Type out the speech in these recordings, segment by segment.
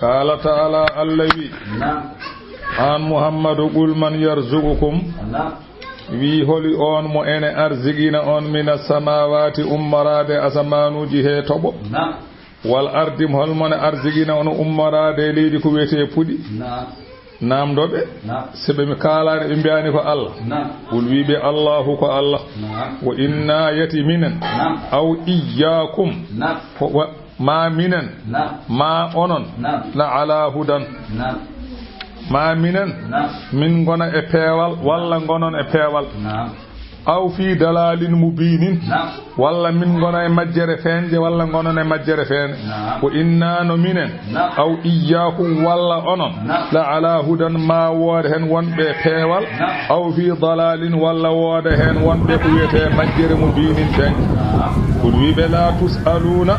قال تعالى الذي an muhammadu qul man yarzuqukum wi holi on mo ene arzigina on mina samawati ummarade asamanuji he toɓo wal ardim holmone arzigina on ummarade leydi ko wiyete puɗi namdoɓe seɓe mi kalani ɓe mbiyani ko Allah qul wiɓe allahu ko Allah wa inna yati minen aw iyyakum ma minen ma onon la ala hudan ma minen min gona e peewal walla gonon e peewal aw fi dalalin mubinin walla min gona e majjere fenje walla gonon e majjere fene ko inna no minen aw iyyakum walla onon la ala hudan ma woode hen wonɓe peewal aw fi dalalin walla woode hen wonɓe ko wiyete majjere mubinin fenje kul wiɓe la tusaluna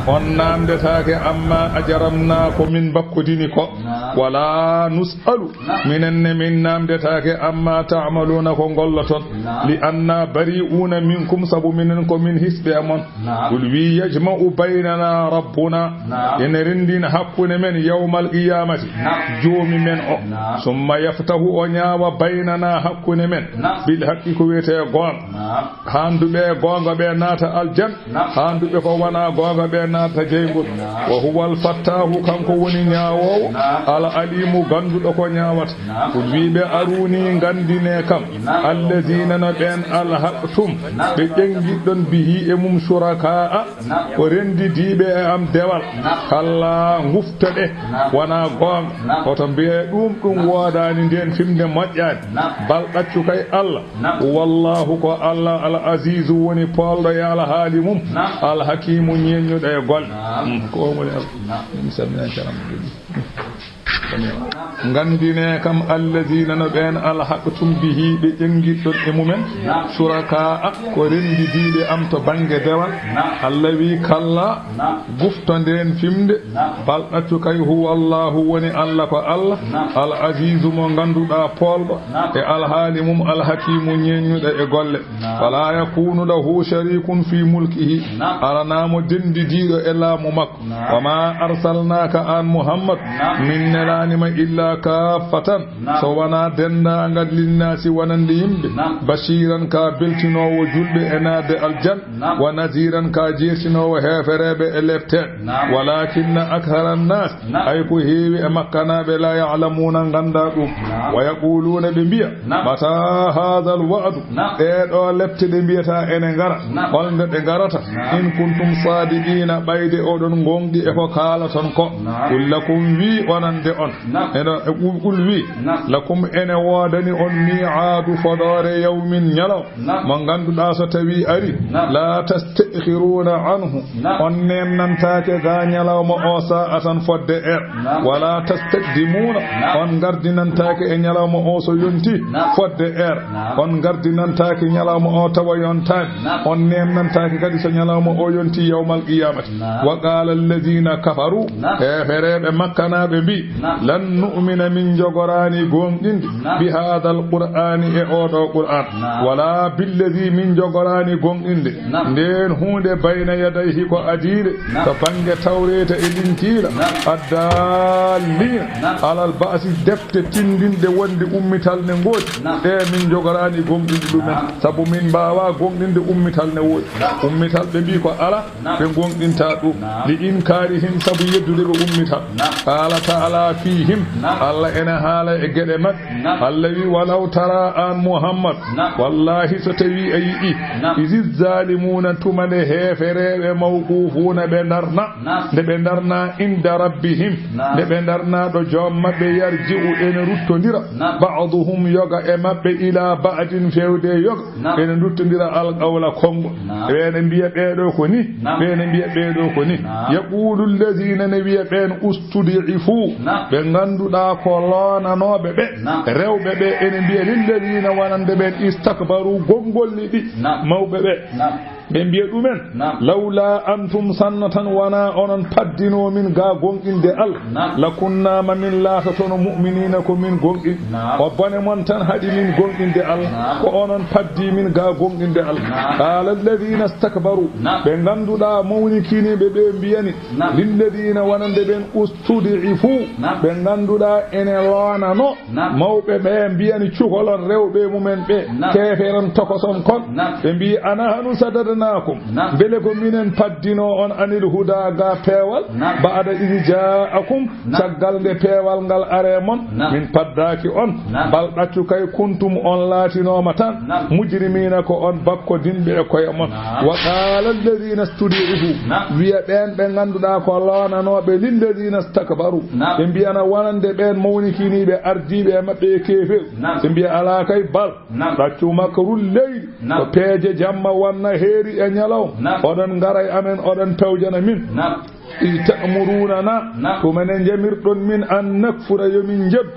on namdetake amma ajaramna ko min bakkodini ko wala nusalu minenne min namdetake amma ta'maluna ko golloton li anna bari'una minkum sabu minen ko min hisbe amon kul wi yajma'u baynana rabbuna en rendina hakkune men yawmal qiyamati joomi men o summa yaftahu o nyaawa baynana hakkune men bil haqqi ko wiyete gon handuɓe gonga ɓe naata aljan handuɓe ko wana gonga ɓe naata jeygol wa huwa al fattahu kanko woni nyaawowo al alimu ganduɗo ko nyaawata kul wiɓe aruni gandine kam allazina no ɓen alhaqtum ɓe ƴengiɗɗon bihi e mum suraka ko rendidiɓe e am dewal kalla gufta ɗe wona gonga koto mbiye ɗum wodani nden fimde moƴƴani bal ɗaccu kay Allah wallahu ko Allah al azizu woni polɗo e ala haali mum al hakimu ñeññuɗo e gol ko woni mi salmina caram gandine kam allazina no ɓen alhaqtum bihi ɓe ƴengiɗɗon e mumen suraka ko rendidiɓe am to banggue dewal Allah wi kalla gufto nden fimde bal ɗaccu kay huwa allahu woni Allah ko Allah al azizu mo ganduɗa polɗo e alhaali mum alhakimu ñeññuɗo e golle wala yakunu lahu sharikun fi mulkihi aranamo dendidiɗo e laamu makko wama arsalnaka an muhammad min nelanima illa kaffatan so wana dendagal linnasi wonande yimɓe bashiran ka beltinowo julɓe e naade aljan wa naziran ka jertinowo hefereɓe e lepten walakinna akhara nnas ay ko heewi e makkanaɓe la ya'lamuna ganda ɗum wa yaquluna ɓe mbiya mata hadha alwa'du ɗeɗo lepte ɗe mbiyata ene gara holde ɗe garata in kuntum sadiqina ɓayde oɗon gonɗi e ko kalaton ko kullakum wi onande on eno qul wi lakum ene wodani on mi'adu fodore yawmin nyalaw mo ganduɗa so tawi ari la tastakhiruna anhu on nennantake ga nyalawma o sa'atan fodde wala tastaqdimuna on gardinantake e nyalawma o so yonti fodde on gardinantake nyalawma o tawa yontani on nennantake kadi so nyalawma o yonti yawmal qiyamati wa qala alladhina kafaru hefereɓe makkanaɓe mbi lan nu'mina min jogorani gonɗinde bi hada alqur'ani e oɗo qur'an wala billadhi min jogorani gonɗinde nden hunde bayna yadayhi ko adire to bange tawreta e linkira addalina alal ba'si defte tindinde wonde ummital ne ngoodi e min jogorani gonɗinde ɗumen sabu min mbawa gonɗinde ummital ne woodi ummital ɓe mbi ko ala ɓe gonɗinta ɗum li inkarihim sabu yeddude ɓe ummital qala ta'ala fihim Allah ene haala e geɗe maɓɓe Allah wi walaw tara an muhammad wallahi so tawi a yiɗi isis zalimuna tumane hefereɓe mawqufuna ɓe darna nde ɓe darna inda rabbihim nde ɓe darna ɗo joom maɓɓe yarji'u ene ruttodira ba'duhum yoga e maɓɓe ila ba'din fewde yoga ene ruttodira alqawla kongo ɓene mbiya ɓeɗo ko ni ɓene mbiya ɓeɗo ko ni yaqulu alladhina ne wiya ɓen ustud'ifu ɓe ganduɗa ko loonanoɓe ɓe rewɓe ɓe ene mbiya lilladhina wonande ɓen istakbaru gongolli ɗi mawɓe ɓe be mbiya ɗumen lawla antum sannatan wana onon paddino min ga gonɗinde Allah lakunnama min laatatono mu'minina ko min gonɗin o bone mon tan haɗi min gonɗinde Allah ko onon paddi min ga gonɗinde Allah qala alladhina istakbaru ɓe ganduɗa mawnikiniɓe ɓe mbiyani lilladhina wonande ɓen ustudifu ɓe ganduɗa ene loonano mawɓe ɓe mbiyani cukolon rewɓe mumen ɓe keferan tokoson kon ɓe mbi anahnu sadadnakum beele ko minen paddino on anil huda ga peewal ba'da idi ja'akum caggal nde peewal ngal are mon min paddaki on bal ɗaccu kay kuntum on laatinoma tan mujrimina ko on bakko dinɓe e koye mon wa qala alladhina studi'uhu wiya ɓen ɓe ganduɗa ko loonanoɓe lilladhina istakbaru ɓe mbiyana wonande ɓen mawnikiniɓe ardiɓe e maɓɓe e keefel ɓe mbiya ala kay bal ɗaccu makrul leyli ko peeje jamma wonna heeri e ñalaw oɗon garay amen oɗon pewjana min ta'murunana ko menen jamirɗon min an nakfura yomin jeb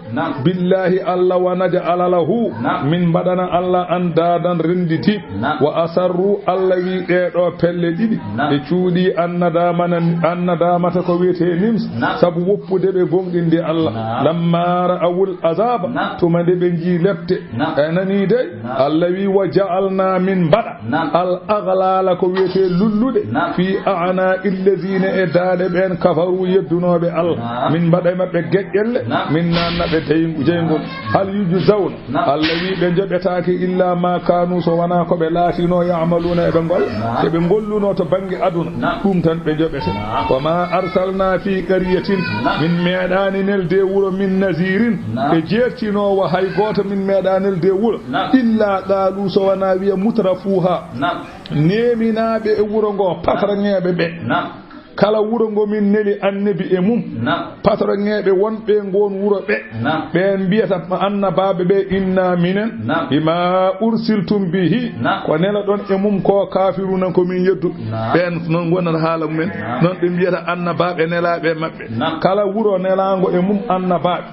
billahi Allah wa naj'ala lahu min badana Allah an dadan renditi wa asarru Allah wi ɗeɗo pelle ɗiɗi ɓe cuuɗi annadamata ko wiyete nims sabu woppude ɓe gonɗinde Allah lamma ra'awul azaba tuma nde ɓe ji lefte e nani de Allah wi wa ja'alna min bada al aghlala ko wiyete lullude fi a'na illazina e daade ɓen kafaru yeddunoɓe Allah min mbaɗa maɓɓe geƴƴelle min nannaɓe jeygol hal yujzawna Allah wi ɓe joɓetake illa ma kanu so wona ko ɓe laatino ya'maluna eɓe gol eɓe golluno to banggue aduna ɗum tan ɓe joɓete wa ma arsalna fi qaryatin min meeɗani nelde wuro min nazirin ɓe jertinowo hay goto min meeɗa nelde wuro illa qalu so wona wiya mutrafuha neminaɓe e wuro ngo patraŋeɓe ɓe kala wuro ngo min neli annabi e mum patraŋeɓe wonɓe ngon wuro ɓe ɓen mbiyata annabaɓe ɓe inna minen bima ursiltum bihi ko nela ɗon e mum ko kafiruna ko min yeddu ɓen noon gonata haala mumen noon ɓe mbiyata annabaɓe nelaɓe maɓɓe kala wuro nelago e mum annabaɓe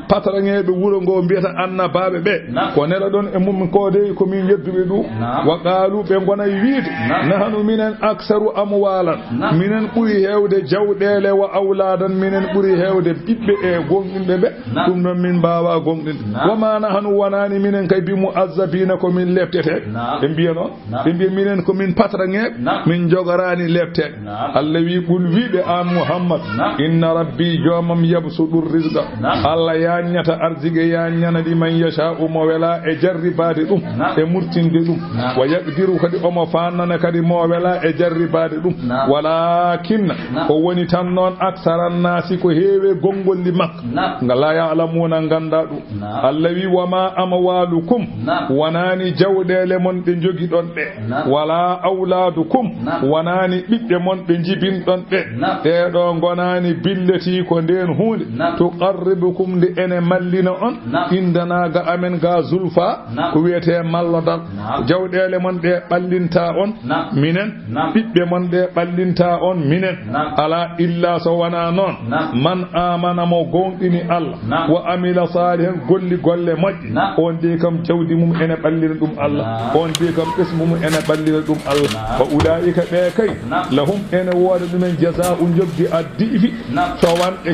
patraŋeɓe wuro ngo mbiyata annabaɓe ɓe ko nela ɗon e mum ko de ko min yedduɓe ɗum wa qalu ɓe gonay wiide nahnu minen aksaru amwalan minen ɓuuri hewde jawɗele wa awladan minen ɓuuri hewde ɓiɓɓe e gonɗinɓe ɓe ɗum noon min mbawa gonɗinde wama nahnu wonani minen kay bi muazzabina ko min leftete ɓe mbiya noon ɓe mbiya minen ko min patraŋeɓe min jogorani leftede Allah wi ɓul wiɓe an Muhammad inna rabbi jomam yabsuɗur rizqa Allah yaññata arzigue yaññana ɗi man yasha'u mo wela e jarribade ɗum e murtinde ɗum wa yaqdiru kadi omo fannana kadi mo wela e jarribade ɗum walakin ko woni tan noon aksaran nasi ko heewe gongolli makka ngala ya'lamuna ganda ɗum Allah wi wama amwalukum wonani jawɗele mon ɓe jogi ɗon ɓe wala awladukum wonani ɓiɓɓe mon ɓe jibinɗon ɓe ɗeɗo gonani billeti ko nden hunde tuqarribukum nde ene mallina on indanaga amen ga zulfa ko wiyete mallodal jawɗele mon ɗe ɓallinta on minen ɓiɓɓe mon ɗe ɓallinta on minen ala illa so wana noon man amana mo gonɗini Allah wa amila salihan golli golle moƴƴe on de kam jawdi mum ene ɓallina ɗum Allah on de kam ɓesmu mum ene ɓallina ɗum Allah wa ulaika ɓe kay lahum ene wooda ɗumen jaza'u jogdi addifi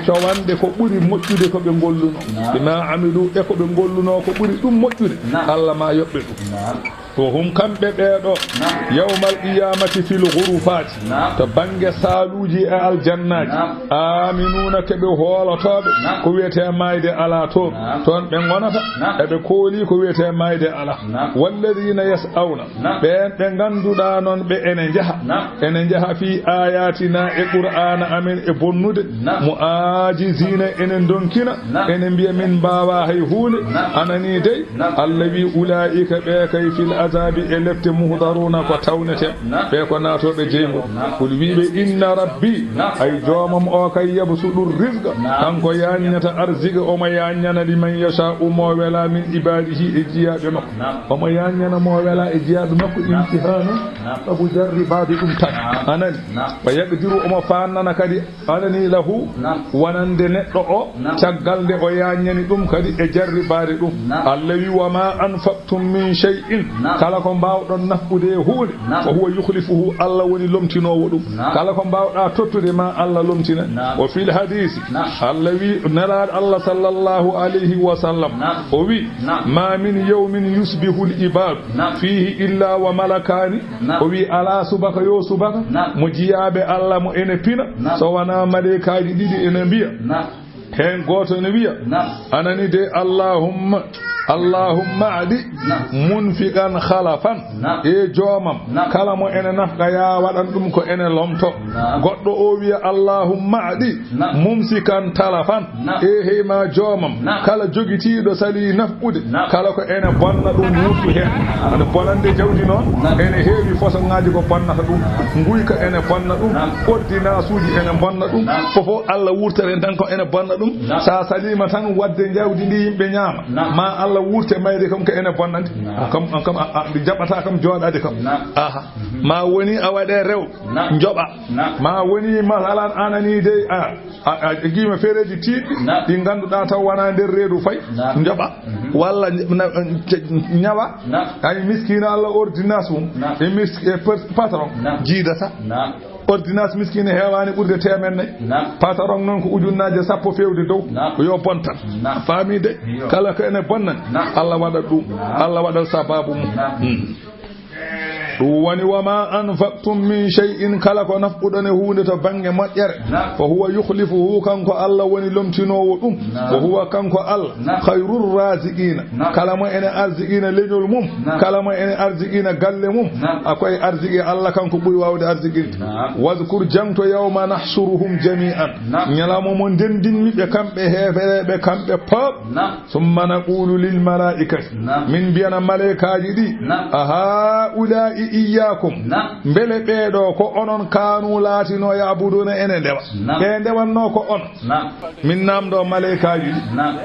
cowanɗe ko ɓuuri moƴƴude ko ɓe golluno bima amilu e ko ɓe golluno ko ɓuuri ɗum moƴƴude Allah ma yoɓɓe ɗum وهم كم بيدو يوم القيامة في الغرفات تبانغ سالوجي الجنة آمنون كبهول طاب كويته مايدة على طوب تون بنغنفة بكولي كويته مايدة على والذين يسعون بين غندو دانون بإنجها في آياتنا القرآن أمين إبنود مؤاجزين إن دونكنا إن بي من بابا هيهول أنني دي الذي أولئك بيكي في العذاب إلفت مهضرون وتونة بيكونا توب جيمو قل بيبي إن ربي أي جوامم أوكي يبسط الرزق أنكو يانية أرزق وما يانية لمن يشاء مولا من عباده إجياد نق وما يانية مولا إجياد نق امتحان أبو ذر بعدكم تك أنا ويقدر أما فانا كدي أنني له ونند نقطع تقل دي ويانية نقوم كدي إجر بعدكم الذي وما أنفقتم من شيء kala ko mbawɗon nafɓude huunde ko huwa yukhlifuhu Allah woni lomtinowo ɗum kala ko mbawɗa tottude ma Allah lomtina o fil hadisi Allah wi nelaɗo Allah sallallahu alayhi wa sallam o wi ma min yawmin yusbihu al ibad fihi illa wa malakani o wi ala subaka yo subaka mo jiyaɓe Allah mo ene pina so wana malaikaji ɗiɗi ene mbiya hen goto ne wiya anani de Allahumma adi munfiqan khalafan e joomam kala mo ene nafqa ya waɗan ɗum ko ene lomto goɗɗo o wiya Allahumma adi mumsikan talafan e heyma joomam kala jogitiɗo sali nafɓude kala ko ene bonna ɗum wurtu hen ane bonande jawdi noon ene heewi façon ngaji ko bonnata ɗum guyka ene bonna ɗum ordonnance uji ene bonna ɗum fofo Allah wurtere tan ko ene bonna ɗum sa salima tan wadde jawdi ndi yimɓe ñaama ma Allah wurte mayde kam ko ene bonnande kam jaɓata kam jooɗade kam aha ma woni a waɗe rew joɓa ma woni masalan anani de a guima fereji tiɗɗi ɗi ganduɗa taw wona nder reedu fay joɓa walla ñawa ay miskina Allah ordonnance mum e patron jiidata ordonnance miskine heewani ɓurde temen patron noon ko ujunnaje 10 fewde dow yo bontan faamide kala ko ene bonnan Allah waɗa ɗum Allah waɗa sababu mum ɗum woni wama anfaqtum min shay'in kala ko nafɓuɗon e hunde to bange moƴƴere fa huwa yukhlifuhu kanko Allah woni lomtinowo ɗum wa huwa kanko Allah khayrur raziqina kala mo ene arziqina leñol mum kala mo ene arziqina galle mum akoye arziqi Allah kanko ɓuri wawde arziqinde wadhkur jangto yawma nahshuruhum jami'an ñalamo mo ndendinmiɓe kamɓe hefereɓe kamɓe pop summa naqulu lil malaikati min mbiyana malaikaji ɗi aha ulai iyyakum mbele ɓeeɗo ko onon kanu laatino yabuduna ene ndewa ɓe ndewanno ko on min namdo malaikaji ɗi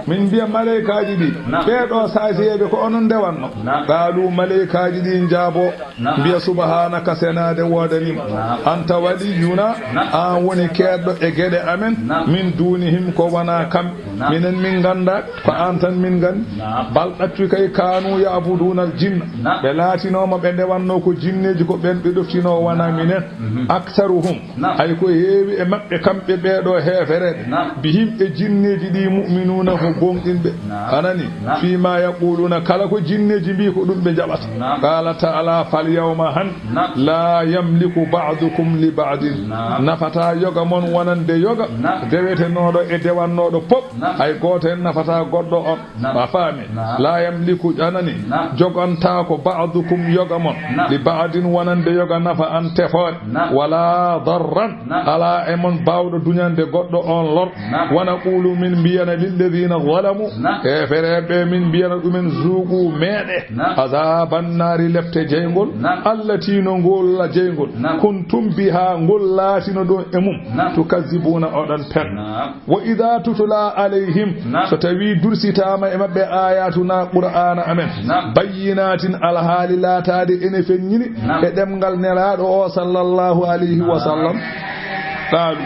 min mbiya malaikaji ɗi ɓeeɗo sasiyeɓe ko onon ndewanno qaalu malaikaji ɗi jaabo mbiya subhanaka senade wodanima anta waliyuna an woni keɗɗo e gueɗe amen min dunihim ko wona kam minen min ganda ko an tan min gandi bal ɗattu kay kanu yabuduna al jinna ɓe laatinoma ɓe ndewanno ko jinneji ko ɓen ɓe ɗoftino wona minen aksaruhum ay ko heewi e maɓɓe kamɓe ɓeeɗo heefereɓe bihim e jinneji ɗi mu'minuna ko gonɗinɓe anani fima yaquluna kala ko jinneji mbi ko ɗum ɓe jaɓata qala ta'ala fal yawma han la yamliku ba'dukum li ba'din nafata yoga mon wonande yoga dewetenoɗo e dewannoɗo pop hay goto en nafata goɗɗo on a faami la yamliku anani joganta ko ba'dukum yoga mon li ba'din wonande yoga nafa an tefore wala darran ala e mon bawɗo duñande goɗɗo on lor wana qulu min mbiyana lilladhina zalamu e fereɓe min mbiyana ɗumen zuugu meeɗe azaban nari lefte jeygol allati no ngolla jeygol kuntum biha ngol laatino ɗo e mum tukazibuna oɗon pen wa idha tutula alayhim so tawi dursitama e mabɓe ayatuna qur'ana amen bayyinatin alhaali laatade ene feññini e ɗemgal nelaɗo o sallallahu alayhi wa sallam qaalu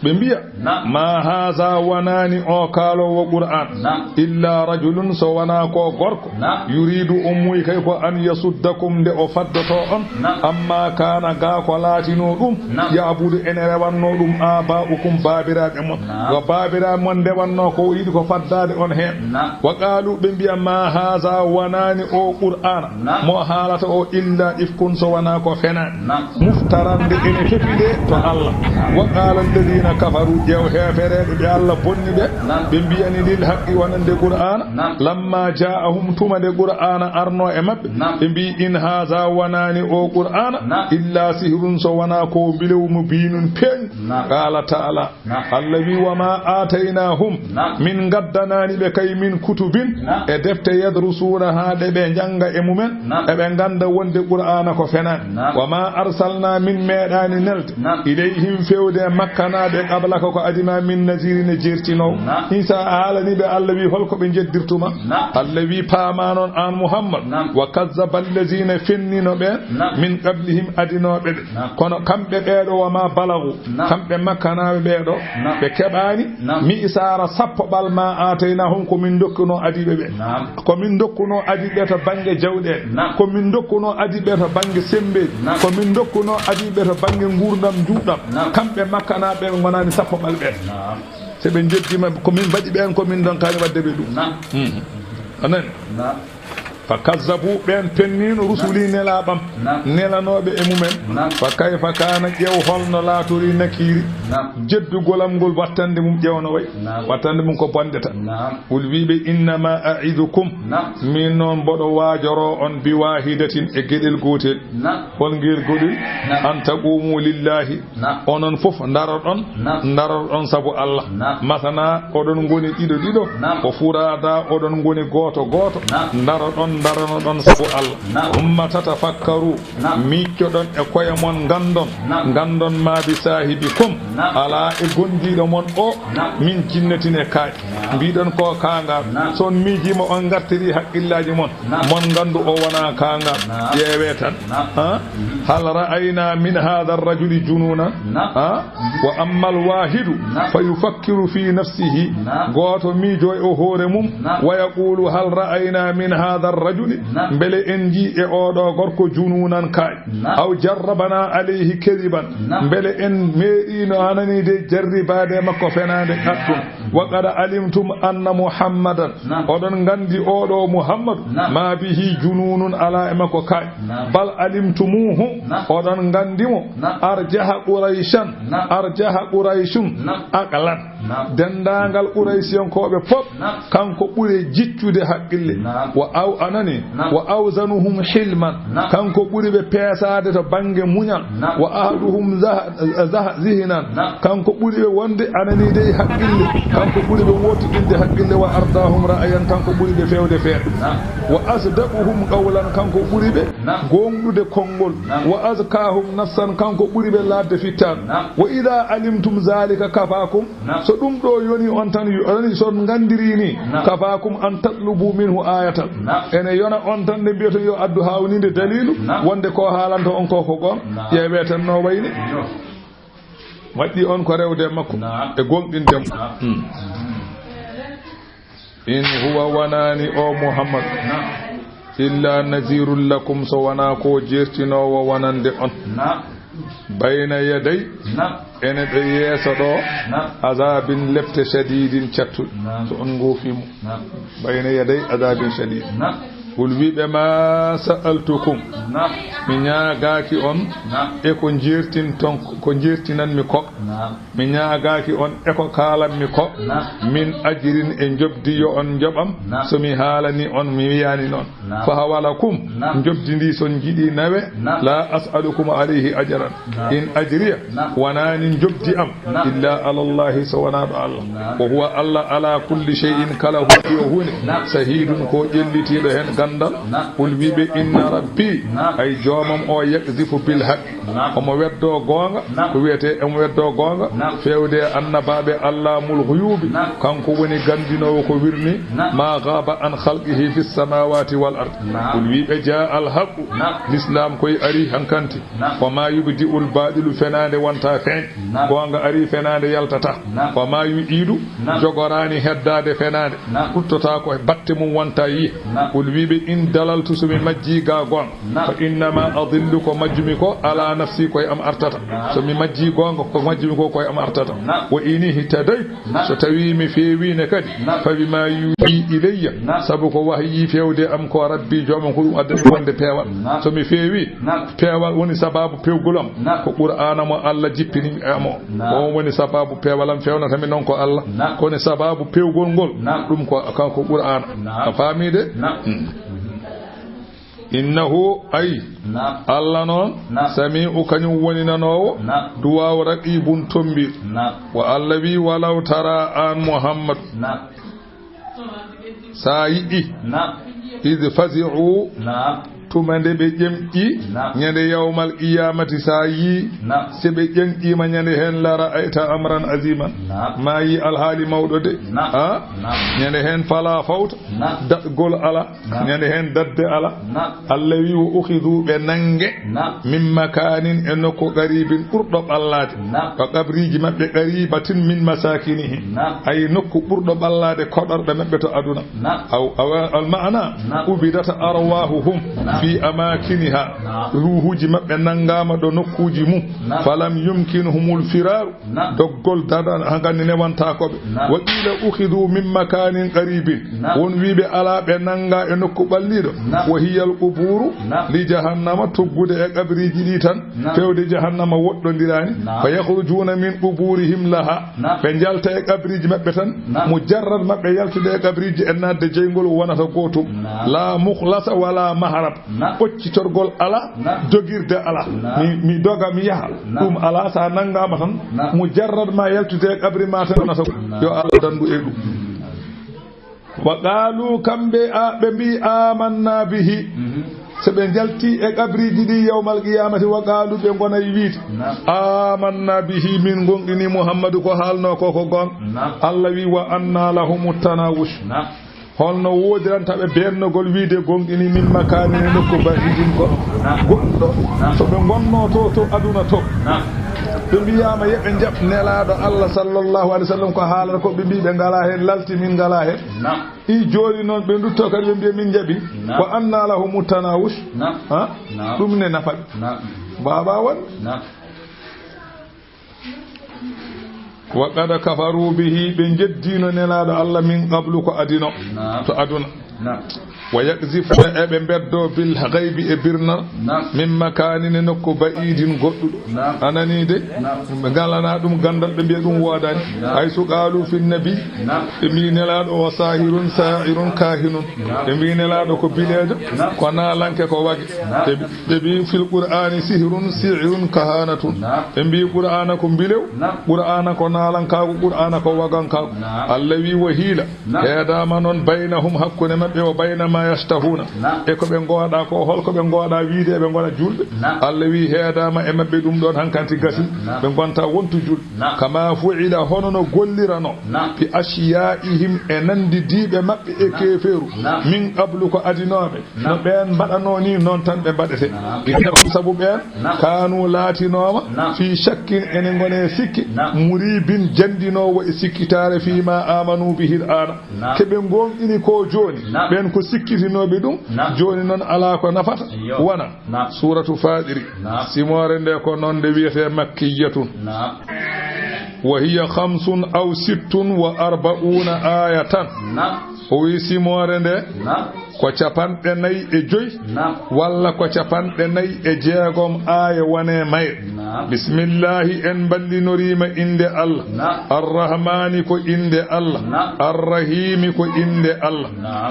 ɓe mbiya ma haza wanani o kaalowo qur'an illa rajulun so wana ko gorko yuridu ummuy kay ko an yasuddakum nde o faddoto on amma kana ga ko laatino ɗum yabudu ene rewanno ɗum aba'ukum babiraɓe mon wa babiraɓe mon ndewanno ko yiɗi ko faddade on hen wa qalu ɓe mbiya ma haza wanani o qur'ana mo haalata o illa ifkun so wana ko fenani muftarande ene heɓide to Allah wa qala alladhina kafaru jew hefereɓe ɓe Allah bonni ɓe mbiyani lil haqqi wonande qur'ana lamma ja'ahum tumade qur'ana arno e mabɓe ɓe mbi in haza wanani o qur'ana illa sihrun so wana ko bilew mubinun peñ qala ta'ala Allah wi wa ma ataynahum min gaddanani ɓe kay min kutubin e defte yadrusuna haade ɓe janga e mumen e ɓe ganda wonde qur'ana ko fenani wa ma arsalna min meɗani nelde ilayhim fewde makkanade qablaka ko adima min nazirin jertino isa halani be Allah wi holko be jeddirtuma Allah wi paama non an Muhammad wa kazzaba allazina fennino be min qablihim adinobe kono kambe beedo wa ma balagu kambe makkanabe beedo be kebani mi isara sappo balma ataynahum ko min dokkuno adibe be ko min dokkuno adibe to bange jawde ko min dokkuno adibe to bange sembe ko min dokkuno adibe to bange ngurdam juudam kambe makkanabe gonani sappo balbe se be jeddima ko min badi ben ko min don kani wadde be dum anan fakazzabu ben pennino rusuli nelabam nelanobe e mumen fa kayfa kana jew holno laturi nakiri jeddu golam gol wattande mum jewno way wattande mum ko bondeta ul wibe inna ma a'idukum min non bodo wajoro on bi wahidatin e gedel gotel hol ngel godil an taqumu lillahi onon fof ndarodon sabu Allah masana odon ngoni dido ko furada odon ngoni goto ndarodon darano sabu Allah umma tatafakkaru miccodon e koye mon gandon ma bi sahibikum ala e gondido mon o min jinnatine kaaj bidon ko kanga son mijima on gartiri hakkillaji mon gandu o wana kanga yewe tan hal ra'ayna min hadha ar-rajuli jununa wa amma al-wahidu fayufakkiru fi nafsihi goto mijo e hore mum wa yaqulu hal ra'ayna min hadha ar-rajuli bele enji e odo gorko jununan kay aw jarrabana alayhi kadiban bele en meedino anani de jarribade makko fenande attun wa qad alimtum anna muhammadan odon gandi odo muhammad ma bihi jununun ala makko kay bal alimtumuhu odon gandimo arjaha quraishun aqlan dendangal quraishiyon kobe fop kanko bure jiccude haqqille wa aw anani wa awzanuhum hilman kanko buri be pesade to bange munyal wa ahduhum zihnan kanko buri be wonde anani de haqqille kanko buri be wotinde haqqille wa ardahum ra'ayan kanko buri be fewde feer wa asdaquhum qawlan kanko buri be gomdude kongol wa azkahum nafsan kanko buri be ladde fitan wa idha alimtum zalika kafakum so dum do yoni on tan yoni so ngandiri ni kafakum an tatlubu minhu ayatan ene yona on tan de biyoto yo addu hawninde dalilu wonde ko haalanto on ko gon yewe tan no wayni waddi on ko rewde makko e gongdindem in huwa wanani o muhammad illa nazirul lakum so wana ko jertinowo wanande on bayna yaday ene be yeso do azabin lefte shadidin chattu so on gofimu bayna yaday azabin shadid qul wibe ma sa'altukum min nyaagaaki on e ko jirtin ton ko jirtinan mi ko min nyaagaaki on e ko kaalam mi ko min ajrin e jobdi yo on jobam so mi halani on mi wiyani non fa hawalakum jobdi ndi son jidi nawe la as'alukum alayhi ajran in ajriya wanani jobdi am illa ala allah subhanahu wa ta'ala wa huwa allah ala kulli shay'in kala huwa sahidun ko jellitido hen gandal qul wibe inna rabbi ay jomam o yakzifu bil haqq omo weddo gonga ko wiete omo weddo gonga fewde annababe allamul ghuyubi kanko woni gandinowo ko wirni ma ghaba an khalqihi fis samawati wal ard qul wibe jaa al haqq l'islam koy ari hankanti wa ma yubdi'ul badilu fenande wonta fen gonga ari fenande yaltata wa ma yu'idu jogorani heddade fenande tuttota ko batte mum wonta yi qul wibe in dalaltu sumi majji ga gon fa inna ma adillu ko majjumi ko ala nafsi koy am artata so mi majji gonga ko majjumi ko koy am artata wa ini hitadai so tawi mi fewine kadi fa bima yu'i ilayya sabu ko wahyi fewde am ko rabbi jomon ko adde wonde pewal so mi fewi pewal woni sababu pewgulam ko qur'ana mo Allah jippini amo o woni sababu pewalam fewna tami non ko Allah ko ne sababu pewgol ngol dum ko kanko qur'ana famide innahu ay Allah non sami'u kanyum woni nanowo duwa raqibun tombi wa allawi walau tara an muhammad sayi idh fazi'u tumande ɓe ƴemƴi ñande yawmal qiyamati sa yi se ɓe ƴemƴima ñande hen la ra'ayta amran aziman ma yi alhaali mawɗo de ñande hen fala fawta daɗgol ala ñande hen dadde ala Allah wi wo ukhidu ɓe nange min makanin e nokku qaribin ɓurɗo ɓallade ko qabriji maɓɓe qaribatin min masakinihim ay nokku ɓurɗo ɓallade koɗorɗe maɓɓe to aduna al ma'ana ubidata arwahuhum fi amakiniha ruhuji maɓɓe nangama ɗo nokkuji mum falam yumkinuhumul firaru doggol dadan hagandi newantakoɓe wa qila ukhidu min makanin qaribin won wiɓe ala ɓe nanga e nokku ɓalliɗo wa hiya al quburu li jahannama tuggude e qabriji ɗi tan fewde jahannama woɗɗodirani fa yakhrujuna min quburihim laha ɓe jalta e qabriji maɓɓe tan mujarrad maɓɓe yaltude e qabriji e nadde jeygol wonata gotum la mukhlasa wala mahrab ɓoccitorgol ala jogirde ala mi doga mi yaha ɗum ala sa nangama tan mujarrad ma yaltude e qabri ma tan wonata yo Allah dandu e ɗum wa qalu kamɓe ɓe mbi amanna bihi so ɓe jalti e qabriji ɗi yawmal qiyamati wa qalu ɓe gonay wiide amanna bihi min gonɗini Muhammadu ko haalno koko gon Allah wi wa anna lahum tanawush holno wodirantaɓe bennogol wiide gonɗini min makani e nokku bahidin ko goɗɗo so ɓe gonno to aduna to ɓe mbiyama yeɓe jaɓ nelaɗo Allah sallllahu alih w sallam ko haalata ko ɓe mbi ɓe ngala hen lalti min ngala hen i joni noon ɓe dutto kadi ɓe mbiya min jaɓi ko anna lahum tanawush ɗum ne nafaɓe baba won wa qad kafaru bihi ɓe jeddino nelaɗo Allah min qablu ko adino to aduna wa yakzifuna eɓe beddo bil ghaibi e birna min makanine nokku ba'idin goɗɗuɗo anani de ɓe galana ɗum gandal ɓe mbiya ɗum wodani hay so qalu fi nabi ɓe mbi nelaɗo o sahirun sa'irun kahinun ɓe mbi nelaɗo ko bilejo ko nalanke ko wagi ɓe mbi fil qur'ani sihrun si'irun kahanatun ɓe mbi qur'ana ko bilew qur'ana ko nalankago qur'ana ko wagankago Allah wi wa hila heedama noon baynahum hakkude maɓɓe o bayna ma yastahuna e ko ɓe gowaɗa ko holko ɓe gowaɗa wiide ɓe gona julɓe Allah wi heedama e maɓɓe ɗum ɗon hankanti gasi ɓe gonta wontu julɓe kama fu'ila hono no gollirano bi ashiyaihim e nandidiɓe maɓɓe e keferu min qablu ko adinoɓe no ɓen mbaɗano ni noon tan ɓe mbaɗete sabu ɓen kanu laatinoma fi shakkin ene gone sikki muribin jandinowo e sikkitare fima amanu bihi ana keɓe gonɗini ko joni ɓen ko sikkitinoɓe ɗum joni noon ala ko nafata wona suratu fadiri simore nde ko noon nde wiyete makkiyatun wa hiya 5 aw 6 wa 40 ayatan o wi simore nde ko 45 walla ko 46 aya wone mayre bismillahi en ballinorima inde Allah arrahmani ko inde Allah arrahimi ko inde Allah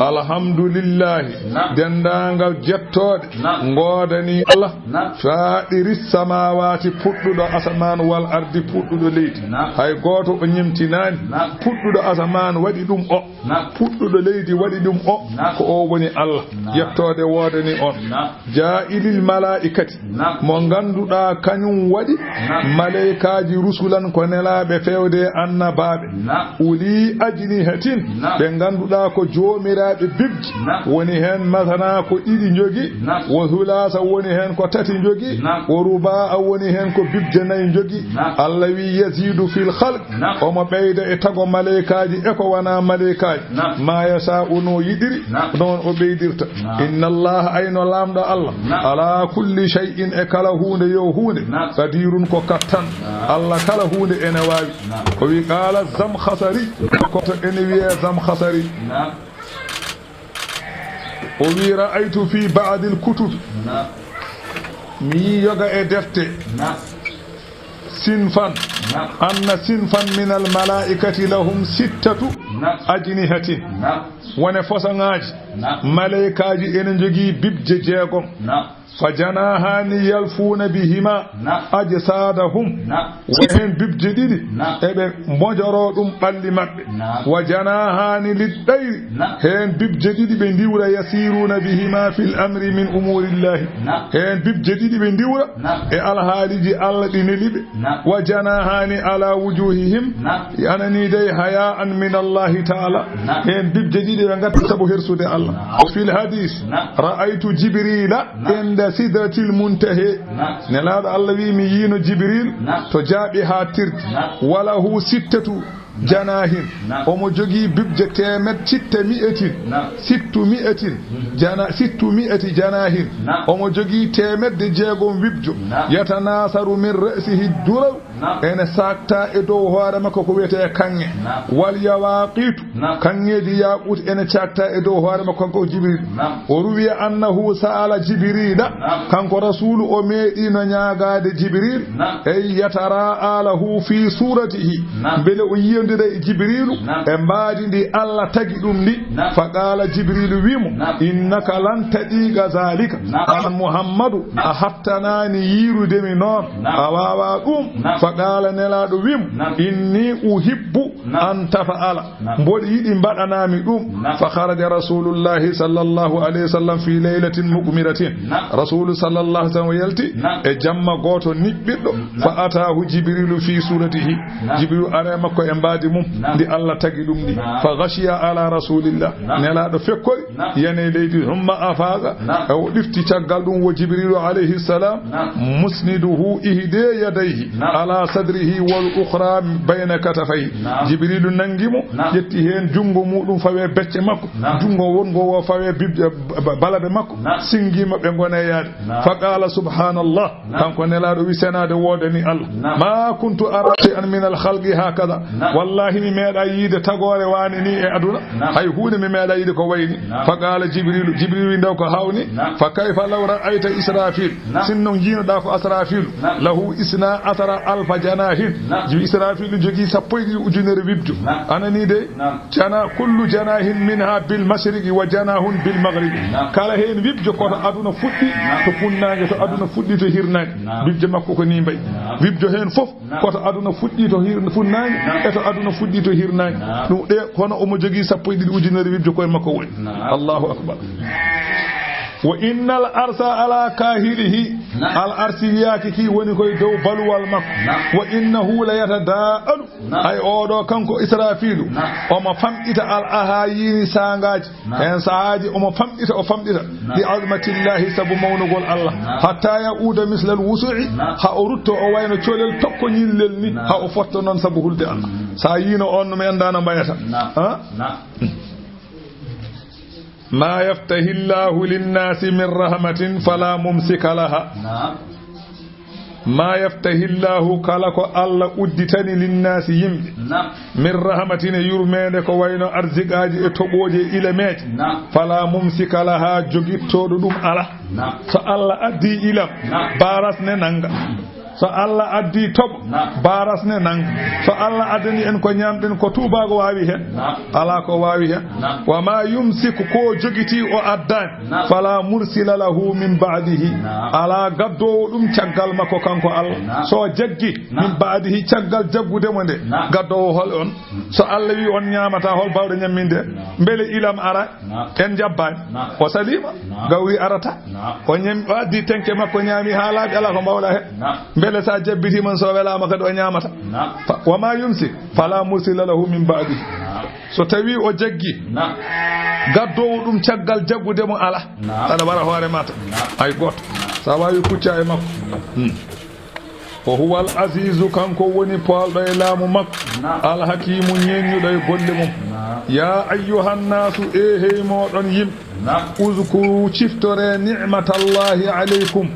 alhamdulillahi dendangal jettode godani Allah fadiris samawati puddudo asaman wal ardi puddudo leydi hay goto o nyimtinani puddudo asaman wadi dum o puddudo leydi wadi dum o ko o woni Allah yettode wodani on ja'ilil malaikati mo ganduda kanyum wadi malaikaji rusulan ko nelabe fewde annababe uli ajnihatin be ganduda ko jomirabe bibji woni hen masana ko didi jogi wo hulasa woni hen ko tati jogi wo ruba woni hen ko bibje nay jogi Allah wi yazidu fil khalq o mo beyda e tago malaikaji e ko wana malaikaji ma yasa'unu yidiri non o beydirta inna Allah ayno lamdo Allah ala kulli shay'in e kala hunde yo hunde qadirun ko kattan Allah kala hunde ene wawi o wi qala zam khasari ko to ene wi'a zam khasari o wi ra'aytu fi ba'd al kutub mi yoga e defte sinfan anna sinfan min al malaikati lahum 6 ajnihatin wone fosangaji malaikaji ene jogi bibje jeegom fajanahani yalfuna bihima ajsadahum wahen bibje didi ebe mojoro dum balli mabbe wajanahani lidayri hen bibje didi be ndiwra yasiruna bihima fil amri min umurillahi hen bibje didi be ndiwra e alhaliji Allah dinelibe wajanahani ala wujuhihim yanani day haya'an min Allah ta'ala hen bibje didi be ngata sabu hersude Allah fil hadith ra'aytu jibrila inda sidratil muntahi nelaado Allah wi mi yino jibril to jaabi ha tirdi wala hu sittatu janahin omo jogi bibje temed sittu mi'ati janahin omo jogi temedde jeegom wibjo yatanasaru min ra'sihi duraw ene sakta e dow hoore makko ko wiyete kange wal yawaqitu kangeji yaqut ene cakta e dow hoore makko ko jibril o ruwi annahu sa'ala jibrila kanko rasulu o meedi no nyaagaade jibril ay yatara alahu fi suratihi bele o yiyondire jibrilu e mbaadi ndi Allah tagi dum ni faqala jibrilu wimu innaka lan tadiga zalika an muhammadu a hattanani yirude mi non awawa dum faqala nelado wimu inni uhibbu an tafa'ala mbodi yidi mbadanami dum fa kharaja rasulullah sallallahu alaihi wasallam fi laylatin mukmiratin rasul sallallahu alaihi wasallam yalti e jamma goto nibbiddo fa atahu jibrilu fi suratihi jibrilu are makko e mbaadi mum ndi Allah tagi dum ni fa ghashiya ala rasulillah nelado fekkori yene leydi humma afaga o difti caggal dum wo jibrilu alayhi salam musniduhu ihde yadayhi ala sadrihi wal ukhra bayna katafayhi jibrilu nangimo yetti hen jungo mudum fawe becce makko jungo wongo wo fawe balabe makko singima be gona yaade fa qala subhanallah kanko nelado wi senade wodani Allah ma kuntu arati an min al khalqi hakada wallahi mi meeda yide tagore wani ni e aduna hay huune mi meeda yide ko wayni fa qala jibrilu ndaw ko hawni fa kayfa law ra'aita israfil sinno jiinoda ko asrafil lahu isna atara alfa janahin israfil jogi sappoydi ujunere wibdu anani de jana kullu janahin minha bil mashriqi wa janahun bil maghribi kala hen wibjo ko aduna fuddi to funnaange to aduna fuddi to hirnaange wibjo makko ko ni mbay wibjo hen fof ko to aduna fuddi to funnaange e to aduna fuddi to hirnaange dum de kono omo jogi sappoydi ujunere wibjo koy makko woni Allahu akbar wa innal arsa ala kahilihi al arsiyaki ki woni koy dow balwal makko wa innahu la yatadaalu ay odo kanko israfilu omo famdita al ahayini sangaji en saaji omo famdita bi azmatillahi sabu mawnugol Allah hatta yauda misla al wusu'i ha urutto o wayno colel tokko nyillel ni ha o fotto non sabu hulde Allah sa yino on me andana bayata ha ما يفتح الله للناس من رحمة فلا ممسك لها ما يفتح الله كالك الله أدتني للناس يمد من رحمة يرمينك وين أرزقاج اتبوجي إلى ميت فلا ممسك لها جوجيتو دم على فالله أدي إلى بارس ننغ so Allah addi tob baras ne nang so Allah adani en ko nyamden ko tubago wawi hen ala ko wawi hen wa ma yumsiku ko jogiti o addan fala mursila lahu min ba'dihi ala gaddo dum caggal makko kanko Allah so jaggi min ba'dihi caggal jaggude mo de gaddo hol on so Allah wi on nyamata hol bawde nyamminde mbele ilam ara en jabbani o salima gawi arata o nyam waddi tenke makko nyami halaade ala ko bawla he bele sa jabbiti man so welama kadi o nyamata wa ma yumsi fala mursila lahu min ba'di so tawi o jaggi gaddowo dum caggal jaggude mo ala ana wara hoore mata ay goto sa wawi kucca e makko o huwa al azizu kanko woni poldo e laamu makko al hakimu nyennyudo e golle mum ya ayyuhan nasu hey modon yim uzkuru ciftore ni'matallahi alaykum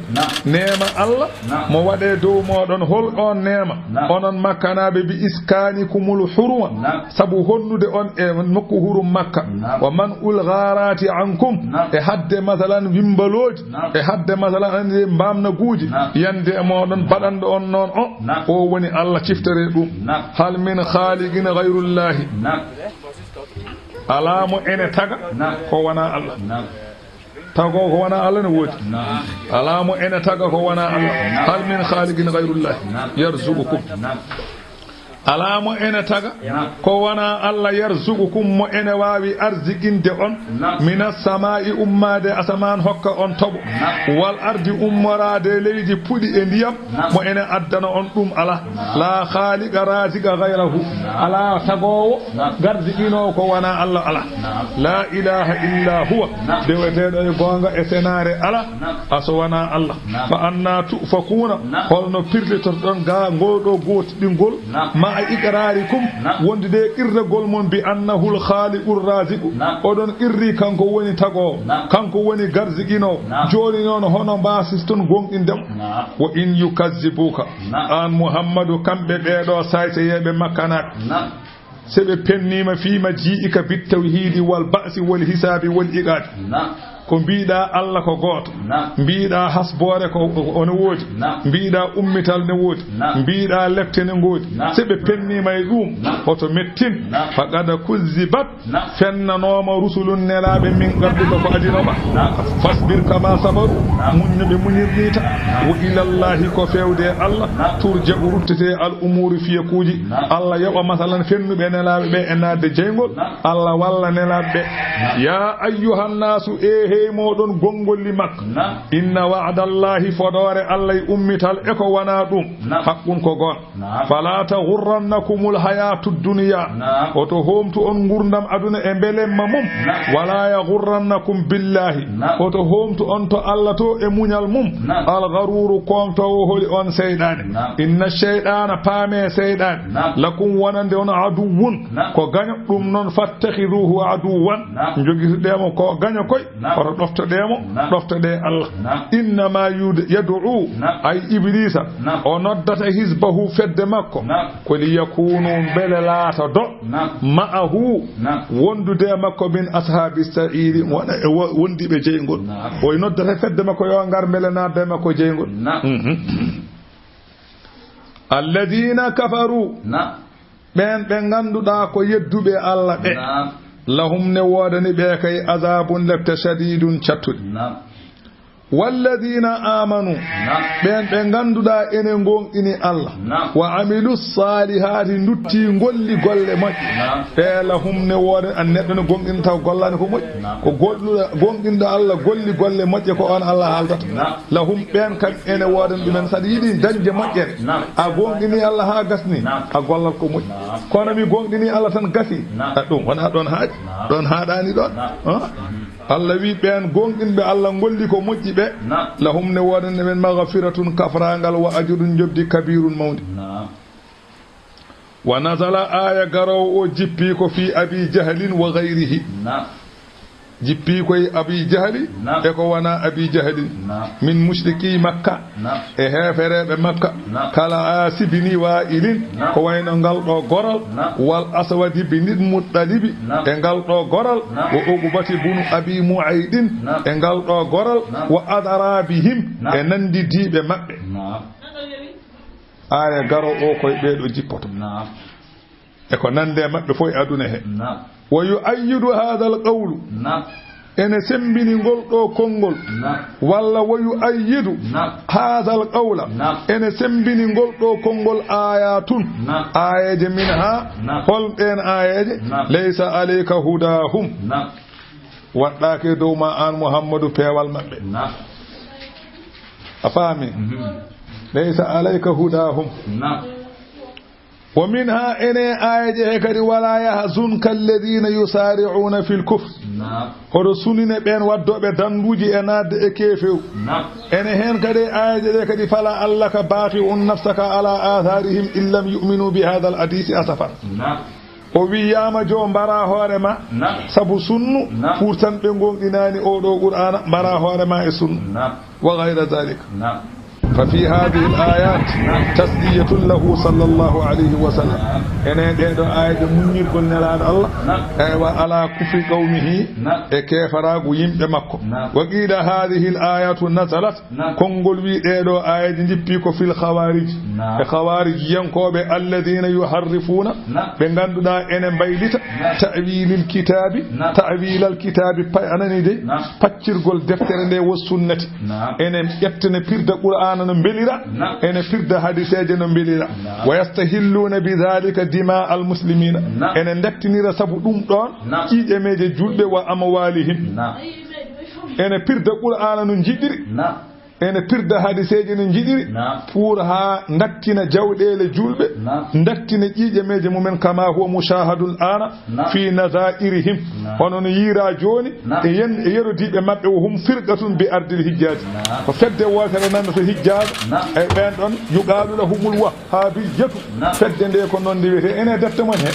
neema Allah mo wade dow modon hol on neema onon makkanabe bi iskanikumul huruma sabu honnude on e nokku hurum makka wa man ul gharati ankum e hadde masalan wimbaloji e hadde masalan ande mbamna guuji yande modon badando on non o woni Allah ciftore dum hal min khaliqin ghayrullahi alamo ene taga ko wana Allah tago ko wana Allah ne wodi alamo ene taga ko wana Allah hal min khaliqin ghayrullah yarzuqukum alamo ene taga ko wana Allah yarzuqukum mo ene wawi arzikinde on minas samai ummade asaman hokka on tobo wal ardi ummorade leydi pudi e ndiyam mo ene addana on dum ala la khaliqa raziqa ghayrahu ala tagowo garzikino ko wana Allah ala la ilaha illa huwa dewetedo e gonga e senare ala aso wana Allah fa anna tufakuna holno pirlitor don ga ngodo goti dingol ma iqrarikum wonde de irragol mon bi annahu al khaliqur raziq odon irri kanko woni tago kanko woni garzigino joni non hono basiston gongindem wa in yukazzibuka an muhammadu kambe beedo sayte yebe makkanat sebe pennima fi majiika bit tawhid wal ba'si wal hisabi wal iqad ko biida Allah ko goto biida hasbore ko on wodi biida ummital ne wodi biida lepte ne wodi sebe penni may dum oto mettin faqada kuzibat fennanoma rusulun nelabe min gadduko ko adinoma fasbir kama sabaru munbe munirnita wa ila Allah ko fewde Allah turja urutete al umuri fi kuji Allah yaba masalan fennube nelabe be enade jeygol Allah walla nelabe ya ayyuhan nasu he modon gongolli makka inna wa'dallahi fodore Allah ummital e ko wana dum haqqun ko gon fala taghurrannakumul hayatud dunya oto homtu on gurdam aduna e belemma mum wala yaghurrannakum billahi oto homtu on to Allah to e munyal mum al gharuru konto holi on seydane inna shaytana pame seydane lakum wanande on aduwun ko ganyo dum non fattakhiduhu aduwan jogitudemo ko ganyo koy doftode Allah inna ma yad'u ay iblisa o noddata hizbahu fedde makko ko li yakunu belalata do ma'ahu wondude makko bin ashabi sa'iri wondibe jeygol o noddata fedde makko yo ngar belana de makko jeygol alladina kafaru ben be ganduda ko yeddube Allah be lahum ne wodani be kay azabun lafta shadidun chatud walladina amanu ben be ganduda ene ngongini Allah wa amilus salihati dutti golli golle moƴƴi e lahum ne wodani an neddo no gonginta gollani ko moƴƴi ko golluda gonginda Allah golli golle moƴƴe ko on Allah haldata lahum ben kam ene wodani dumen sadi yidi danje moƴƴere a gongini Allah ha gasni a gollal ko moƴƴi kono mi gongini Allah tan gasi dum wona don haaji don haadani don Allah wi ben gonginbe Allah golli ko moƴƴi be lahum ne wodane men maghfiratun kafrangal wa ajrun jobdi kabirun mawdi wa nazala aya garaw o jippi ko fi abi jahlin wa ghayrihi jippi koy abi jahli e ko wana abi jahli min mushriki makka e heferebe makka kala asibini wa ilin ko wayno galdo goral wal aswadi bin muttalibi e galdo goral wa ugubati bunu abi muaidin e galdo goral wa adarabihim e nandi dibe mabbe aya garo o koy beedo jippoto e ko nande mabbe foy aduna he wa yu'ayyidu hadha al-qawl ene sembini ngol do kongol walla wa yu'ayyidu hadha al-qawl ene sembini ngol do kongol ayatun ayaje minha hol ben ayaje laysa alayka hudahum wadake do ma an muhammadu pewal mabbe afami laysa alayka hudahum ومنها إني آية هكذا ولا يحزنك الذين يسارعون في الكفر ورسولنا بين ودوا بدنبوجي أناد إكيفو إني هن كده آية هكذا فلا ألك باقي نفسك على آثارهم إن لم يؤمنوا بهذا الحديث أسفا وبياما جو مبارا هورما سبو سنو فرسان بنغون إناني أودو قرآن مبارا هورما سنو وغير ذلك ففي هذه الآيات تسلية له صلى الله عليه وسلم إن دو آية منير قلنا لا الله وعلى كفر قومه كيف راغو يمد مكو وقيل هذه الآيات نزلت كونغول بي دو آية جيبيكو في الخوارج الخوارج ينكوب الذين يحرفون بغاندودا ان بايليتا تأويل الكتاب أنني دي فاتشرغول دفتر دي والسنة ان يفتن بيرد القرآن نبليرا ان بيرد حديثه نبليرا ويستهلون بذلك دماء المسلمين ان ندتني سبو دوم دون كي ايميجي جولبه واموالهم ان بيرد القرآن نجيدري ene pirda hadiseje ne jidiri pour ha daktina jawdele julbe daktina jiije meje mumen kama huwa mushahadul ana fi nazairihim onon yira joni e yerodibe mabbe hum firqatun bi ardil hijjaj ko fedde wotere nan to hijjaj e ben don yuqalu lahumul wahhabiyatu fedde de ko non diwete ene defte mon he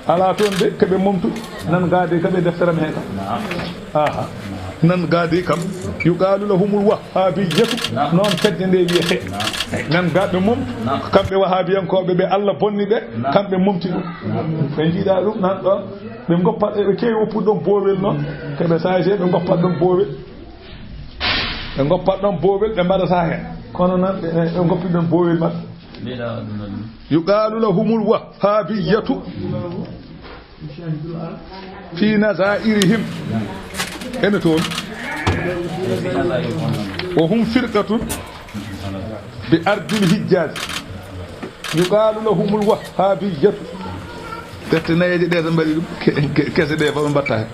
ala ton de kebe momtu nan gaade kebe defteram he aha nan gaade kam yuqalu lahumul wahhabiyatu non fedde de wiete nan gaade mom kambe wahhabiyankobe be Allah bonni be kambe momti dum be jida dum nan don be goppat be kewi oppudon boowel non kebe saaje be goppat don boowel be goppat don boowel be badata hen kono nan be goppidon boowel mat yuqalu lahumul wahhabiyatu fi nazairihim ene toon وهم فرقة بأرض الحجاز يقال لهم الوهابية تتنايا دي دم بري كسي دي فام باتا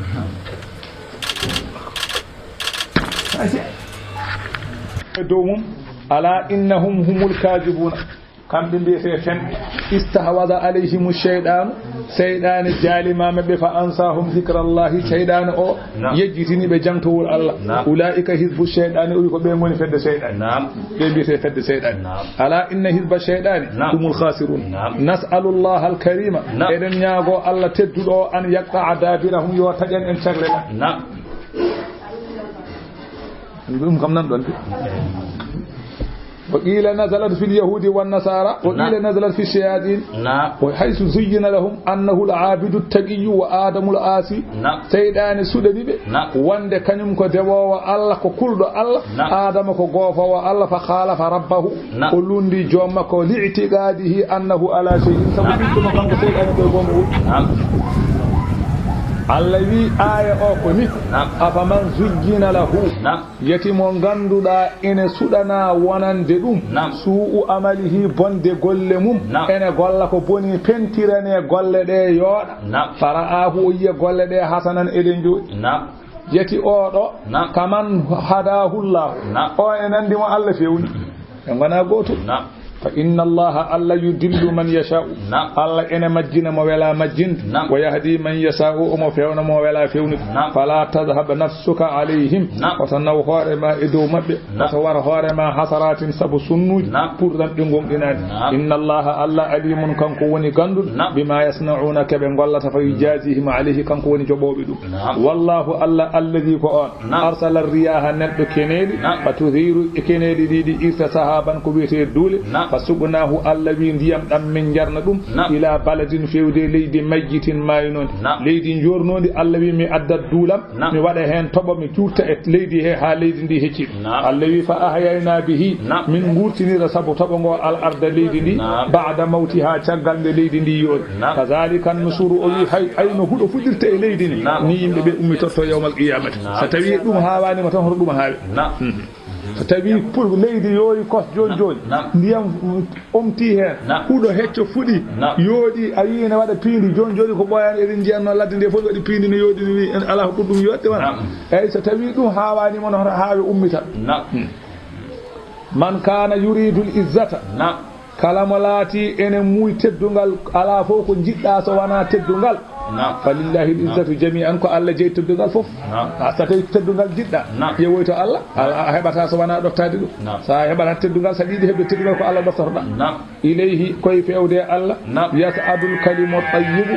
دوم الا انهم هم الكاذبون كم بي فن استحوذ عليهم الشيطان سيدان جالما مبه فانساهم ذكر الله شيطان او يجتني بجانتول الله اولئك حزب الشيطان او كو بي فد شيطان نعم بي فد شيطان الا ان حزب الشيطان هم الخاسرون نسال الله الكريم ادن نياغو الله تددو ان يقطع دابرهم يو تاجن ان شغله نعم كم نان دون وقيل نزلت في اليهود والنصارى وقيل نزلت في الشياطين وحيث زين لهم أنه العابد التقي وآدم الآسي سيدان سودني وند كنم كو ديو الله كو كولدو الله آدم كو غوفا والله فخالف ربه كلوندي جوما كو لاعتقاده أنه على شيء سبب ما كان سيدان كو غومو allawi aya o ko ni afaman zujjina lahu yati mo ganduda ene sudana wonande dum suu amalihi bonde golle mum ene golla ko boni pentirane golle de yoda faraahu yiya golle de hasanan eden jodi yati o do kaman hadahullah o enandi mo Allah fewni en wana goto فإن الله ألا يدل من يشاء الله إن مجن مولا مجن ويهدي من يشاء ومفعون مولا فعون فلا تذهب نفسك عليهم وتنو خار ما إدو مب وتور خار ما حسرات سب سنوج پردن دنگم دينان إن الله ألا عليم كان كوني غندل بما يصنعون كبن غلة فيجازيهم عليه كان كوني جبوبدو والله ألا الذي قال أرسل الرياح نبد كنيدي فتثير كنيدي دي إيسا صحابا كبير دول فسبناه الذي ديام دم من جرنا دم الى بلد فيودي ليدي مجيتين ماينون ليدي جورنودي الذي مي ادد دولام مي ودا هين توبو مي تورتا ات ليدي هي ها ليدي دي هيتي الذي فاحيينا به من غورتني رسبو توبو الارض ليدي دي بعد موتها تشغال ليدي دي يود كذلك النصر او اين هدو فدرت ليدي ني يمبه بي امي توتو يوم القيامه ستوي دوم هاواني ما تهر دوم هاوي tawi pour leydi yoyi kos joni joni ndiyam omti hen huuɗo hecco fuɗi yooɗi a yina waɗa piindi joni joni ko ɓoyani eɗen jiyatno ladde nde fof waɗi piindi no yooɗi no wi en ala ko ɗum yodde wona eyyi so tawi ɗum hawanima noon haawi ummita man kana yuridu l izzata kala mo laati enen muy teddungal ala fof ko jiɗɗa so wona teddungal falillahi al-izzatu jami'an ko Allah jeyi teddungal fof sa tawi teddungal jiɗɗa yewoyto Allah a heɓata so wona ɗoftade ɗum sa heɓata teddungal sa ɗiɗi heɓde teddungal ko Allah ɗoftotoɗa ilayhi koye fewde Allah yas'adul kalimu tayyibu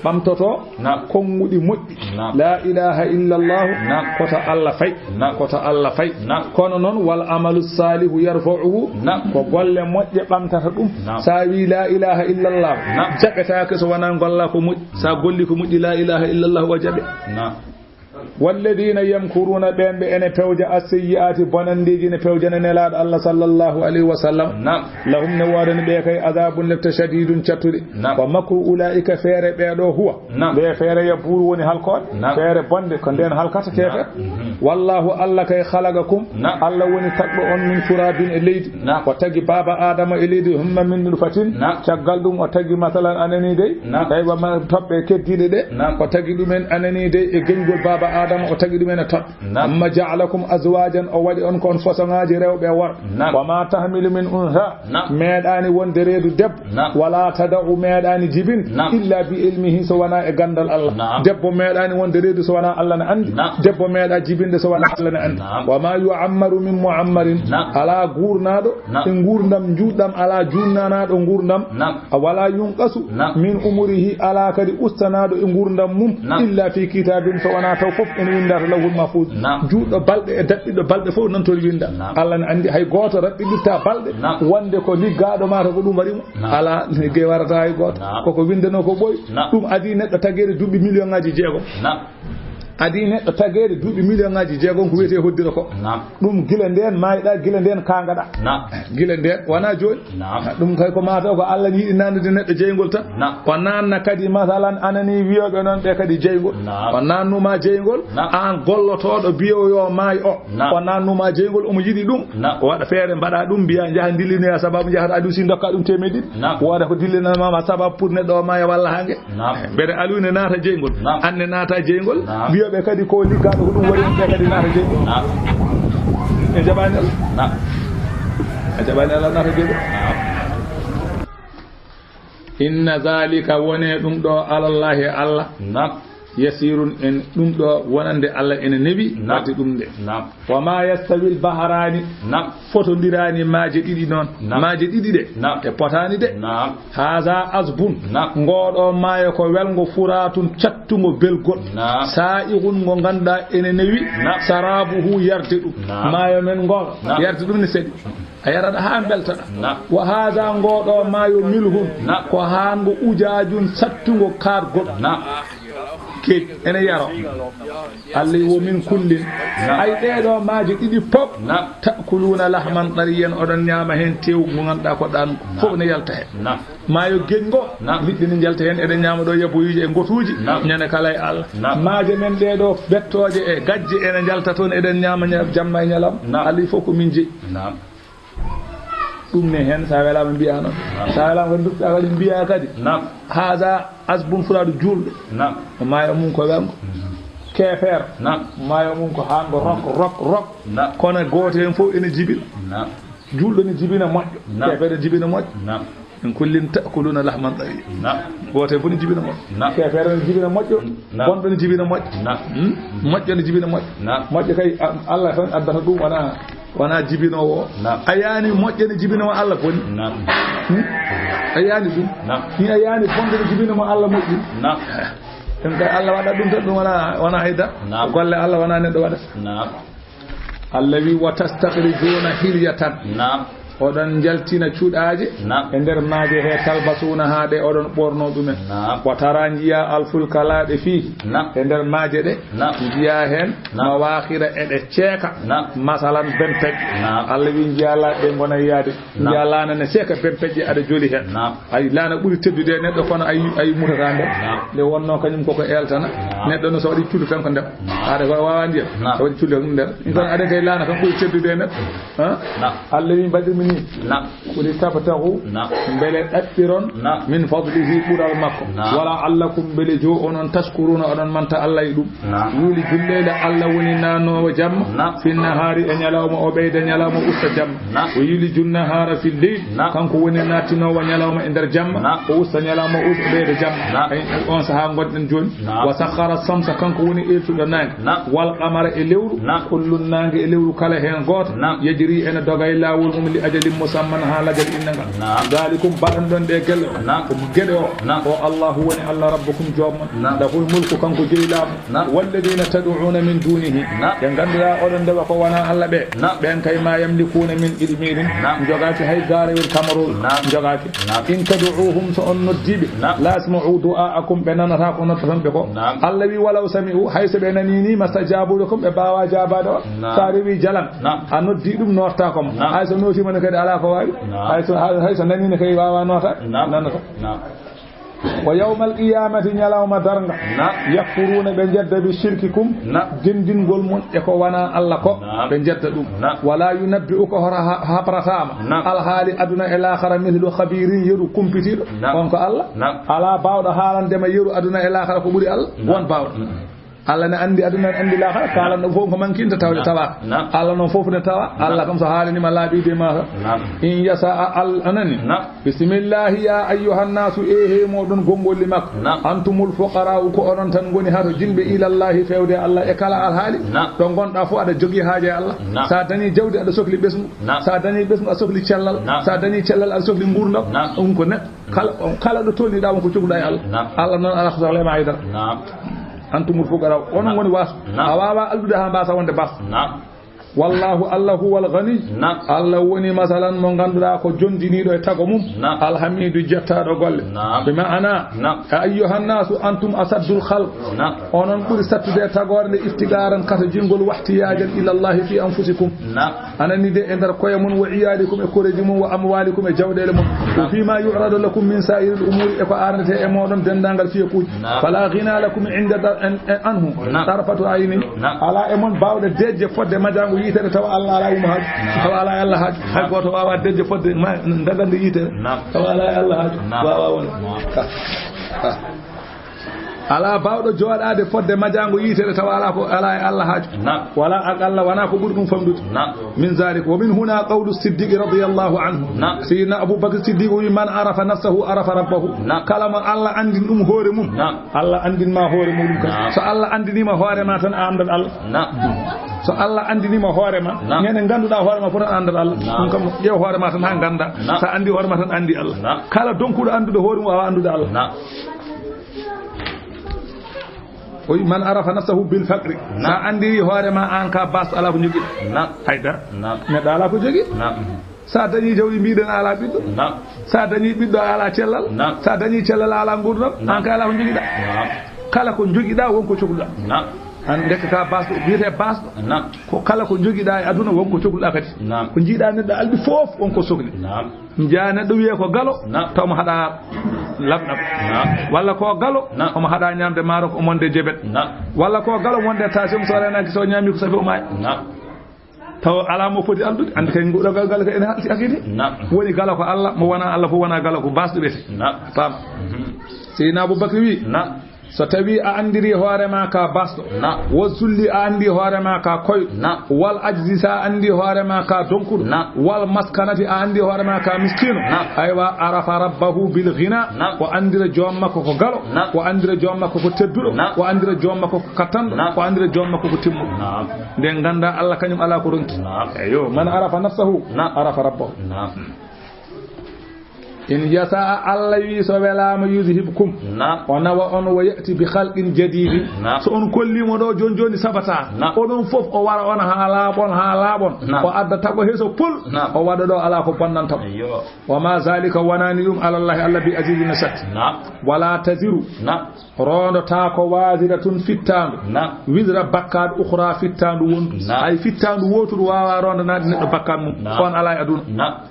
ɓamtoto konguɗi moƴƴi la ilaha illallah koto Allah fay koto Allah fay kono noon wal amalu salihu yarfa'uhu ko golle moƴƴe ɓamtata ɗum sa wi la ilaha illallah jaɓetake so wona golla ko moƴƴi sa golli ko moƴƴi la ilaha illallah o jaɓe والذين يمكرون بين بين فوجا السيئات بننديجي نفوجا نلاد الله صلى الله عليه وسلم لهم نوادن بكاي عذاب لتشديد شتري ومكر اولئك فير بيدو هو be fere ya buru woni halko fere bonde ko den halkata tefe wallahu alla kay khalaqakum alla woni tagbo on min turabin e leydi ko tagi baba adama e leydi humma min nurfatin tagal dum o tagi masalan anani de tay ba ma tobbe keddide de ko tagi dumen anani de e gengol baba adama o tagi dumen tot amma ja'alakum azwajan o wadi on kon fosongaji rewbe war wa ma tahmilu min unha medani wonde reedu deb wala tad'u medani jibin illa bi ilmihi so wana e gandal Allah debbo meedani wonde reedu so wana Allah ne andi debbo meeda jibinde so wana Allah ne andi wa ma yu'ammaru min mu'ammarin ala gurnado e gurdam juudam ala junnanado gurdam wala yunqasu min umurihi ala kadi ustanado e gurdam mum illa fi kitabin so wana taw fof en windata lawhul mahfuz juudo balde e dabbido balde fof non to winda Allah ne andi hay goto rabbiditta balde wonde ko liggado mata ko dum warimo ala ge warata hay goto koko windano ko boy dum adi neddo tagere dubi million ngaji jeego adi neddo tagere dubi million ngaji jeego ko wete hoddira ko dum gila den mayda gila den kangada gila den wana joni dum kay ko mata ko Allah yidi nanude neddo jeygol tan ko nanna kadi masalan anani wiyobe non be kadi jeygol ko nannuma jeygol an gollotodo biyo yo may o ko nannuma jeygol o mo yidi dum ko wada feere bada dum biya jaha dilline sababu jaha adu si dokka dum temedin wada ko dillina mama sababu pour neddo maya walla hange bere alune nata jeygol anne nata jeygol biyo be kadi ko liggado ko dum wari be kadi nata jeygol e jabani e jabani Allah nata jeygol inna zalika wone dum do alallahi Allah yasirun en dum do wonande Allah en nebi wati dum de wa ma yastawil bahrani fotondirani maaje didi non maaje didi de e potani de haza azbun ngodo maayo ko welgo furatun cattugo belgol sa'igun go ganda en newi sarabuhu yarde dum maayo men ngodo yarde dum ne sedi ayarada ha beltada wa haza ngodo maayo milhun ko hango ujaajun sattugo kargol ke ene yaro alli wo min kullin ay deedo maaji didi pop takuluna lahman tariyan odon nyama hen tew mo ganda ko dan fo ne yalta hen maayo gengo liddi ni jalta hen eden nyama do yaboyuje e gotuuji nyane kala e Allah maaje men deedo bettoje e gajje ene jalta ton eden nyama jamma e nyalam alli foko min je dum ne hen sa wala be biya non sa wala ko dukka wali biya kadi haza asbun furadu julde maayo mun ko wango kefer maayo mun ko hango rok kono goto en fo ene jibina juldo ne jibina moƴƴo kefer jibina moƴƴo en kullin takuluna lahman tari goto fu ne jibina moƴƴo kefer ne jibina moƴƴo bondo ne jibina moƴƴo moƴƴo ne jibina moƴƴo kay Allah tan addata dum wana jibinowo ayani moƴƴene jibinowo Allah boni ayani dum ni ayani bonde jibinowo Allah moƴƴi en kay Allah wada dum tan dum wana hayda golle Allah wana neddo wada allawi wa tastakhrijuna hilyatan odon jaltina cuudaaje e nder maaje he talbasuna haade odon borno dumen wa taranjiya alfulka laade fi e nder maaje de jiya hen mawakhira e de ceeka masalan bempej Allah wi jiya laade gona yaade jiya lana ne ceeka bempeje ada joli hen ay lana buri teddude neddo kono ay mutata nder le wonno kanyum koko eltana neddo no so wadi cuudu tan ko ndem ada ko wawandi so wadi cuudu nder kon ada kay lana kan buri teddude neddo Allah wi badimi kuli tabtahu bele attiron min fadlihi qural makko wala allakum bele jo onon tashkuruna onon manta Allah yidum yuli jullele Allah woni nano jam fi nahari e nyalawma o beyda nyalawma usta jam o yuli junnahara fi layl kanko woni natino wa nyalawma e der jam o usta nyalawma usta beyda jam on saha godden joni wa sakhara samsa kanko woni eltudo nang wal qamara e lewru kullun nang e lewru kala hen goto yajri ena dogay lawol mum li ajalin musamman ha lajal innanga dalikum baɗan ɗon ɗe gelle o gueɗe o allahu woni allah rabbukum jomma lahul mulku kanko jeyilamu walladina tad'una min dunihi ɓe ganduɗa oɗon ndewa ko wona allah ɓe ɓen kay ma yamlikuna min ilmirin jogaki hay garewel kamarol jogaki in tad'uhum so on noddiɓe la yasma'u du'aakum ɓe nanata ko noddaton ɓe ko allah wi walaw sami'u hayso ɓe nanini mastajabu lakum ɓe bawa jabade o sa rewi jalan a noddi ɗum norta komo hayso notimane kadi ala ko wawi hayso nanini kay wawa nota nanata wa yawmal qiyamati nyalawma darnga yakfuruna ɓe jedda bi shirkikum dindingol mon e ko wana allah ko ɓe jedda ɗum wala yunabbi'uka hora hapratama alhaali aduna e lahara mithlu khabirin yeru kumpitiɗo on ko allah ala bawɗo haalandema yeru aduna e lahara ko ɓuuri allah won bawɗo Allah ne andi aduna andi lahara kala no fof ko mankinta tawde tawa Allah non fof ne tawa Allah kam so haalani ma laabide ma in yasa al anani bismillah ya ayyuhan nasu ehe modon gongolli makko antumul fuqara ko onon tan goni hato jilbe ila Allah fewde Allah e kala al haali do gonda fu ada jogi haaje Allah sa dani jawdi ada sohli besmu sa dani besmu a sohli cellal sa dani cellal ada sohli ngurdam on ko ne kala do tolni da ko cugda e Allah Allah non ala khazala ma aidar antumul fuqara onon woni was awawa aldude ha mbasa wonde bas wallahu allah huwal ghani allah woni masalan mo ganduda ko jondinido e tago mum alhamidu jettaɗo golle be ma'ana ayyuhan nasu antum asaddul khalq onon buri sattude tagore nde iftigaran kata jingol wahtiyajan ila allah fi anfusikum anani de e der koye mun wa iyalikum e koreji mun wa amwalikum e jawdele mun fi ma yu'radu lakum min sa'iril umuri e ko arnete e modon dendangal fiye kuuji fala ghina lakum inda anhu tarfatu ayni ala e mon bawde deje fodde majango yitere taw Allah ala umma haaj taw ala Allah haaj hay goto wawa deje fodde dagande yitere taw ala Allah haaj wawa won ala bawdo joodade fodde majango yitere taw ala ko ala Allah haaj wala aqalla wana ko burdum famdude min zalik wa min huna qawlu siddiq radiyallahu anhu sayyidina Abu Bakr Siddiq man arafa nafsahu arafa rabbahu kalama Allah andin dum hoore mum Allah andin ma hoore mum so Allah andinima hoore ma tan andal Allah so Allah andinima hoore ma ngene ganduda hoore ma fotan andal Allah dum kam jew hoore ma tan ha ganda sa andi hoore ma tan andi Allah kala donkudo andude hoore mum wa andude Allah oy man arafa nafsahu bil faqri sa andi hoore ma an ka bas ala ko jogi hayda ne dala ko jogi sa dañi jawdi biiden ala biddo sa dañi biddo ala cellal sa dañi cellal ala gurdam an ka ala ko jogi da kala ko jogi da wonko cogluda an deka ka basdo biite basdo ko kala ko jogiida e aduna wonko cogluda kadi ko jiida neddo albi fof wonko sogli jaa neddo wiye ko galo tawmo hada labdam walla ko galo omo hada nyamde maaro ko monde jebet walla ko galo wonde tasum so renaki so nyami ko safi o may taw ala mo foti aldude ande kay ngudo gal ka en halti akidi woni galo ko Allah mo wana Allah fo wana galo ko basdo bete fam Sayyidina Abu Bakr wi so tawi a andiri hoore ma ka basdo wo zulli a andi hoore ma ka koy wal ajzi sa andi hoore ma ka donkudo wal maskanati a andi hoore ma ka miskino aywa arafa rabbahu bil ghina wa andira jomma ko galo wa andira jomma ko teddudo wa andira jomma ko katando wa andira jomma ko timmu den ganda Allah kanyum ala ko ronki eyo man arafa nafsahu arafa rabbahu in yasa Allah wi so welama yuzhibkum wana wa on wa yati bi khalqin jadid so on kollimo do joni sabata odon fof o wara on hala bon o adda tago heso pul o wada do ala ko bonnanta wa ma zalika wanani dum ala Allah bi azizina sat wala taziru rondo ta ko waziratun fittandu wizra bakkad ukhra fittandu wondu ay fittandu wotur wawa ronda nadi neddo bakkad mum on ala aduna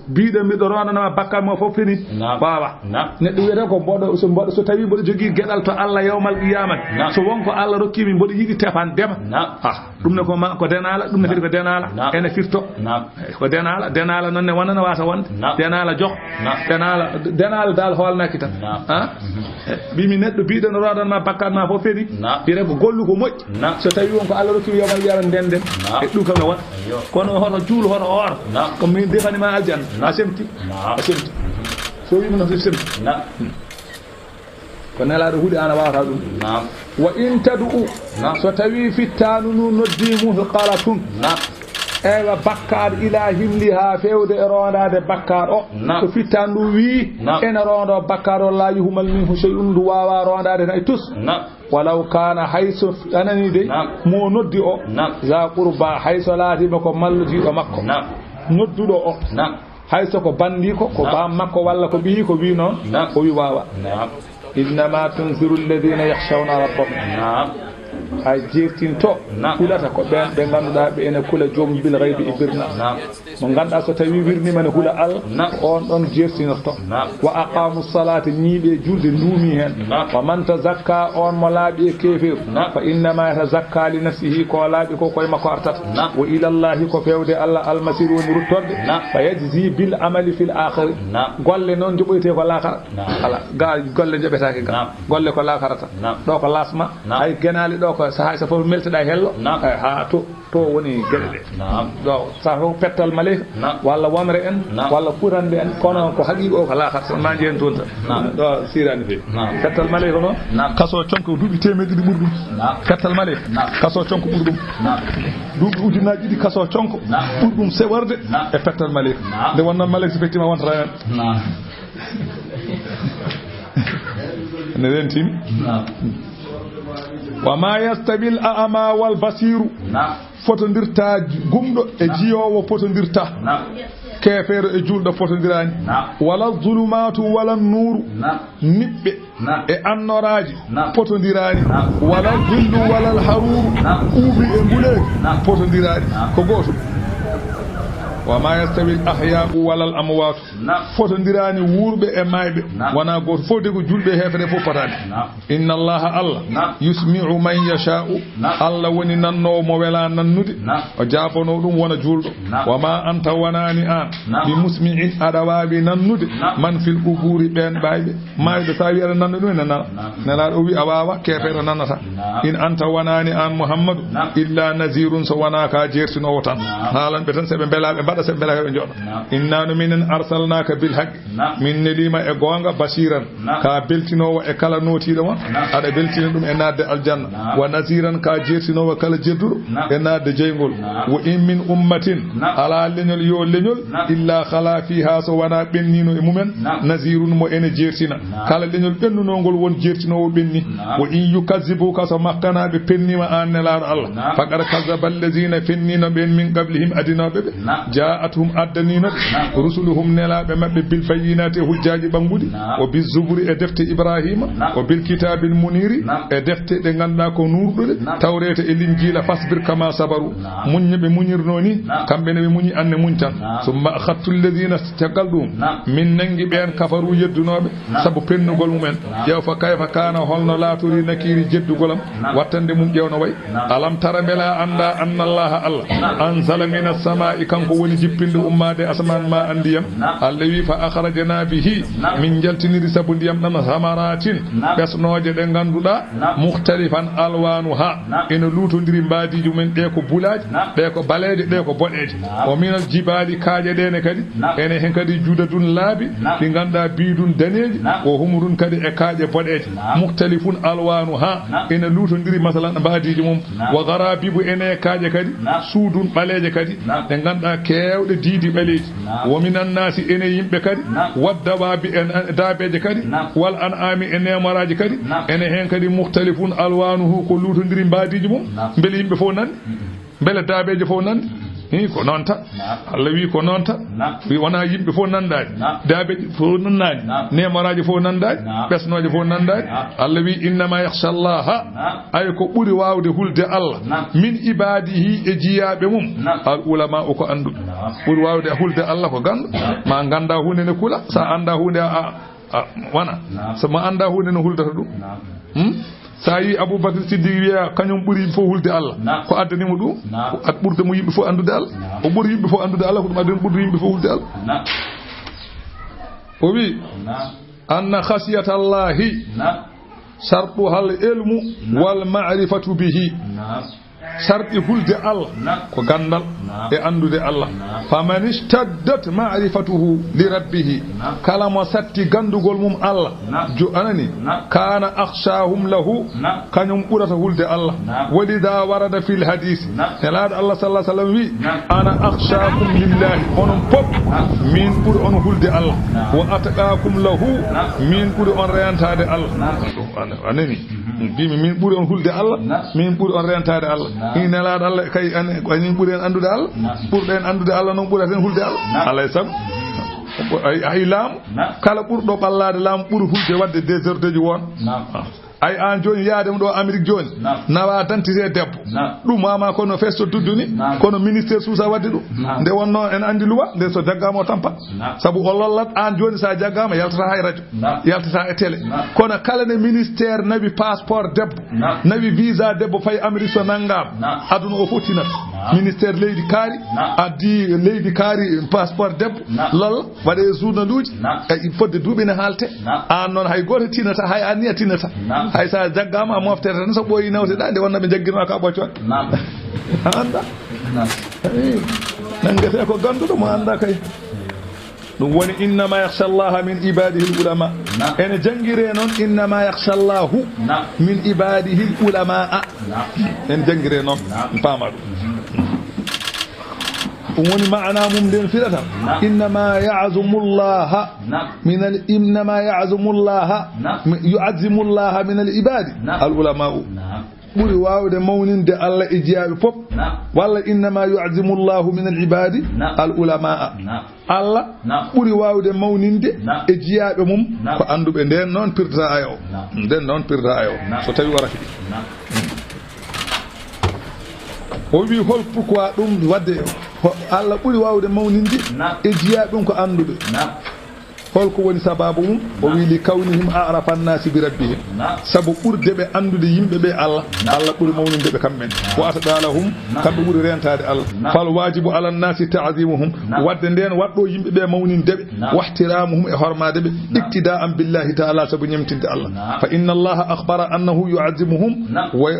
biide mi do ronana bakkam mo fof fini baba neddo wiyata ko bodo so tawi bodo jogi gedal to Allah yawmal qiyamah so wonko Allah rokkimi bodo yidi tefan dema dum ne ko ma ko denala dum ne kadi ko denala ene firto ko denala non ne wonana wata wonde denala jox denala dal holna kita bi mi neddo biide no ronana bakkam ma fof fini bire ko gollu ko moj so tawi wonko Allah rokkimi yawmal qiyamah den e dum kam won kono hono juul hono or ko min defani ma aljanna asemti so wi mun asemti ko nelaado huudi ana wawata dum wa in tad'u so tawi fittanu noddimu qalatun ewa bakkar ila himliha fewde e rondade bakkar o ko fittandu wi ene rondo bakkar o la yuhmal minhu shay'un du wawa rondade tay tus walaw kana hayso anani de mo noddi o za qurba hayso laatiɓe ko malludiɗo makko nodduɗo o hayso ko bandi ko ba makko walla ko ɓii ko wi noon o wi wawa innama tunziru alladina yakhshawna rabbahum hay jertinto kulata ko ɓen ɓe ganduɗa ɓe ene kula joomum bil ghaybi e birna mo ganduɗa so tawi wirnima ne hula Allah on ɗon jertinorto wa aqamu salata ñiiɓe julde nduumi hen wa man tazakka on mo laaɓi e kefir fa innama yatazakka li nafsihi ko laaɓi ko koye makko artata wa ila llahi ko fewde Allah almasir woni ruttorde fa yajzi bil amali fil akhir golle noon joɓoyte ko laakara ala ga golle joɓetake ga golle ko laakarata ɗo ko lasma hay genali ɗo ko sahay so fof melteɗa hello ha to woni gueɗe ɗe ɗo sa fof pettal maleyka walla wonre en walla ɓurande en kono ko haqiqa o ko laakata ma jeen toon tan ɗo sirani fewi pettal maleyka noon kaso conko duuɓi temedde ɗiɗi ɓurɗum pettal maleyka kaso conko ɓurɗum duuɓi ujunaji ɗiɗi kaso conko ɓurɗum sewarde e pettal maleyka nde wonnoon maleyka so fettima wontata hen ne rentimi wa ma yastabil a'ma wal basiru fotondirta gumɗo e jiyowo fotondirta kefeero e julɗo fotondirani wala zulumatu wala nuru niɓɓe e annoraji fotondirani wala dillu wala haruru uubi e nguleji fotondirani ko goto wa ma yastawi al ahya'u wala al amwat fotondirani wurbe e maybe wana goto fof de ko julbe hefere fof patani inna allaha allah yusmi'u man yasha'u allah woni nanno mo wela nannude o jabono dum wona juldo wa ma anta wanani an bi musmi'in adawabi nannude man fil quburi ben baybe maybe tawi ara nannude nana nana o wi awawa kefere nanata in anta wanani an muhammadu illa nazirun so wana ka jertino tan halan be tan sebe belabe bada se bela be jodo inna minen arsalnaka bil haqq min nelima e gonga bashiran ka beltinowo e kala notido ma ada beltino dum e nadde aljanna wa naziran ka jertinowo kala jeddudo e nadde jeygol wa in min ummatin ala lenyol yo lenyol illa khala fiha so wana bennino e mumen nazirun mo ene jertina kala lenyol bennunongol won jertinowo benni wa in yukazzibuka so makkana be pennima an nelar allah faqad kazzaba allazina fennina ben min qablihim adinabe ja'atuhum addanina rusuluhum nelabe mabbe bil bayyinati hujjaji bangudi o bil zuburi e defte ibrahima o bil kitabil muniri e defte de ganda ko nurdude tawrete e linjila fasbir kama sabaru munbe munirnoni kambe ne munyi anne muntan summa khatul ladina istaqaldum min nangi ben kafaru yeddunobe sabu pennugol mumen jew fa kayfa kana holno laturi nakiri jeddugolam wattande mum jewno way alam tara bela anda anna allah allah anzala minas samaa'i kanko woni jippinde ummade asman ma andiyam allawi fa akhrajna bihi min jaltiniri sabu ndiyam dana samaratin besnoje de ganduda mukhtalifan alwanuha ina lutondiri mbadiji men de ko bulaji de ko baleje de ko bodeje o minal jibali kaaje de ne kadi ene hen kadi judadun laabi di ganda bidun daneji o humurun kadi e kaaje bodeje mukhtalifun alwanuha ina lutondiri masalan mbadiji mum wa gharabibu ene kaaje kadi sudun baleje kadi de ganda kewde didi baleji wa minan nasi ene yimbe kadi waddawabi en dabeje kadi wal an'ami ene maraji kadi ene hen kadi mukhtalifun alwanuhu ko lutondiri mbadiji mum bele yimbe fo nan bele dabeje fo nan ko nonta Allah wi ko nonta wi wana yimbe fo nandaaji dabeje fo nandaaji ne maraji fo nandaaji besnoje fo nandaaji Allah wi inna ma yakhsha Allah ay ko buri wawde hulde Allah min ibadihi e jiyabe mum al ulama ko andu buri wawde hulde Allah ko gandu ma ganda hunde ne kula sa anda hunde wana so ma anda hunde no huldata dum sayi Abubakar Siddiq wiya kanyum buri fo hulde Allah ko addani mo dum at burde mo yimbe fo andude Allah o buri yimbe fo andude Allah ko dum addani burde yimbe fo hulde Allah o wi anna khasiyata Allahi shartu hal ilmu wal ma'rifatu bihi sharti hulde Allah ko gandal e andude Allah faman istaddat ma'rifatuhu li rabbih kala mo satti gandugol mum Allah jo anani kana akhshahum lahu kanyum burata hulde Allah walida warada fil hadith elad Allah sallallahu alaihi wasallam wi ana akhshakum lillahi onon pop min bur on hulde Allah wa ataqakum lahu min bur on reyantade Allah anani bimi min buri on hulde Allah min buri on rentade Allah ina laad Allah kay ani buri en andude Allah burden andude Allah non buraten hulde Allah alay sab ay lam kala burdo ballade lam buri hulde wadde déserteji won ay an joni yaadem do Amérique joni nawa dentité debbo dum mama kono festo dudduni kono ministère sousa wadde dum nde wonno en andi luwa nde so jaggama tampa sabu o lollat an joni sa jaggama yaltata hay radio yaltata e télé kono kala ne ministère nabi passeport debbo nabi visa debbo fay Amérique so nangam aduna o fotinat ministère leydi kaari addi leydi kaari passeport debbo lol wade journaluji e fodde duuɓi ne halte an non hay goto tinata hay anniya tinata hay sa jaggama moftere tan so boyi nawteɗa nde wonna ɓe jaggino ka ɓoccon anda nangete ko ganduɗo mo anda kay ɗum woni innama yakhsha allaha min ibadihi l ulama ene jangire noon innama yakhsha llahu min ibadihi l ulama ene jangire noon paama ɗum woni maana mum nden firata innama ya'zumu llaha min al innama ya'zumu llaha yu'azzimu llaha min al ibadi al ulama'u ɓuri wawde mawninde Allah e jeyaɓe fof walla innama yu'azzimu llahu min al ibadi al ulama'a Allah ɓuri wawde mawninde e jeyaɓe mum ko anduɓe nden noon pirta ayo nden noon pirta ayo so tawi wara fiɗi o wi hol pourquoi ɗum wadde Allah ɓuri wawde mawninde e jeyaɓe ɗum ko anduɓe holko woni sababu mum o wi li kawnihim a'rafa an-nasi bi rabbihim sabu ɓurde ɓe andude yimɓe ɓe Allah ɓuri mawninde ɓe kamɓen wa atadalahum kamɓe ɓuri rentade Allah fal wajibu ala an-nasi ta'zimuhum wadde nden wadɗo yimɓe ɓe mawninde ɓe wahtiramuhum e hormade ɓe iktida'an billahi ta'ala sabu ñemtinde Allah fa inna Allah akhbara annahu yu'azzimuhum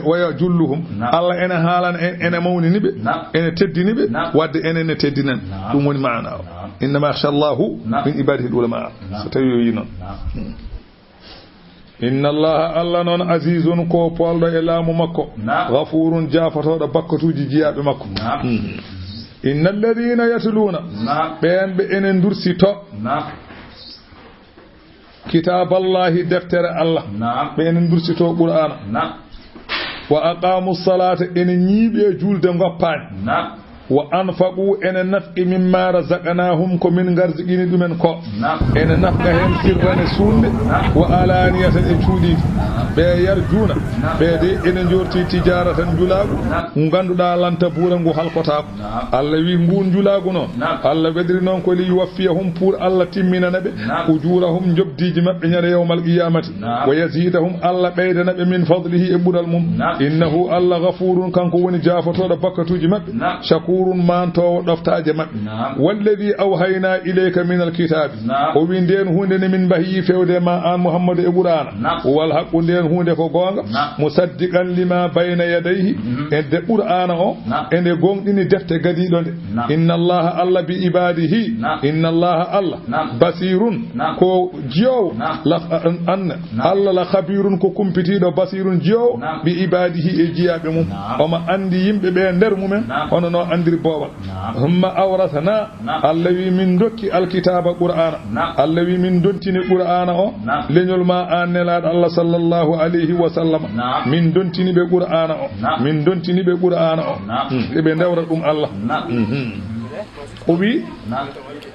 wa yajulluhum Allah ene haalana ene mawnini ɓe ene teddini ɓe wadde ene teddinan ɗum woni maana o innama yakhsha Allahu min ibadihi al-ulama so tawi yoyi noon inna allaha Allah noon azizun ko polɗo e laamu makko ghafurun jafatoɗo bakkatuji jiyaɓe makko inna alladhina yatluna ɓen ɓe enen dursito kitaballahi deftere Allah ɓe enen dursito qur'ana wa aqamu salata enen ñiiɓe julde goppani wa anfaqu ene nafqi mimma razaqnahum ko min garziqini ɗumen ko ene nafqa hen sirrane sunde wa alaniyatan e cuuɗidi ɓe yarjuna ɓeede ene jorti tijaratan julagu ganduɗa lanta buura ngu halkotako Allah wi ngun julagu noon Allah wediri noon ko li yuwaffiyahum pour Allah timminana ɓe ujurahum jobdiji mabɓe ñande yawmal qiyamati wa yazidahum Allah ɓeydana ɓe min fadlihi e ɓural mum innahu Allah ghafurun kanko woni jafotoɗo bakkatuji mabɓe shakur mantowo ɗoftaje maɓɓe walladi awhayna ilayka min alkitabi o wi nden hunde ne min mbahi fewde ma an Muhammadu e qur'ana wal haqqu nden hunde ko gonga musaddiqan lima bayna yadayhi e de qur'ana o ene gonɗini defte gadiɗo nde inna allaha Allah bi ibadihi inna allaha Allah basirun ko jiyowo anna Allah la khabirun ko kumpitiɗo basirun jiyowo bi ibadihi e jiyaɓe mum omo andi yimɓe ɓe nder mumen hono no andi boobal humma awrathana Allah wi min dokki alkitaba qur'ana Allah wi min dontini qur'ana o leñol ma an nelaɗo Allah sallallahu alayhi wa sallam min dontini ɓe qur'ana o min dontini ɓe qur'ana o eɓe ndewra ɗum Allah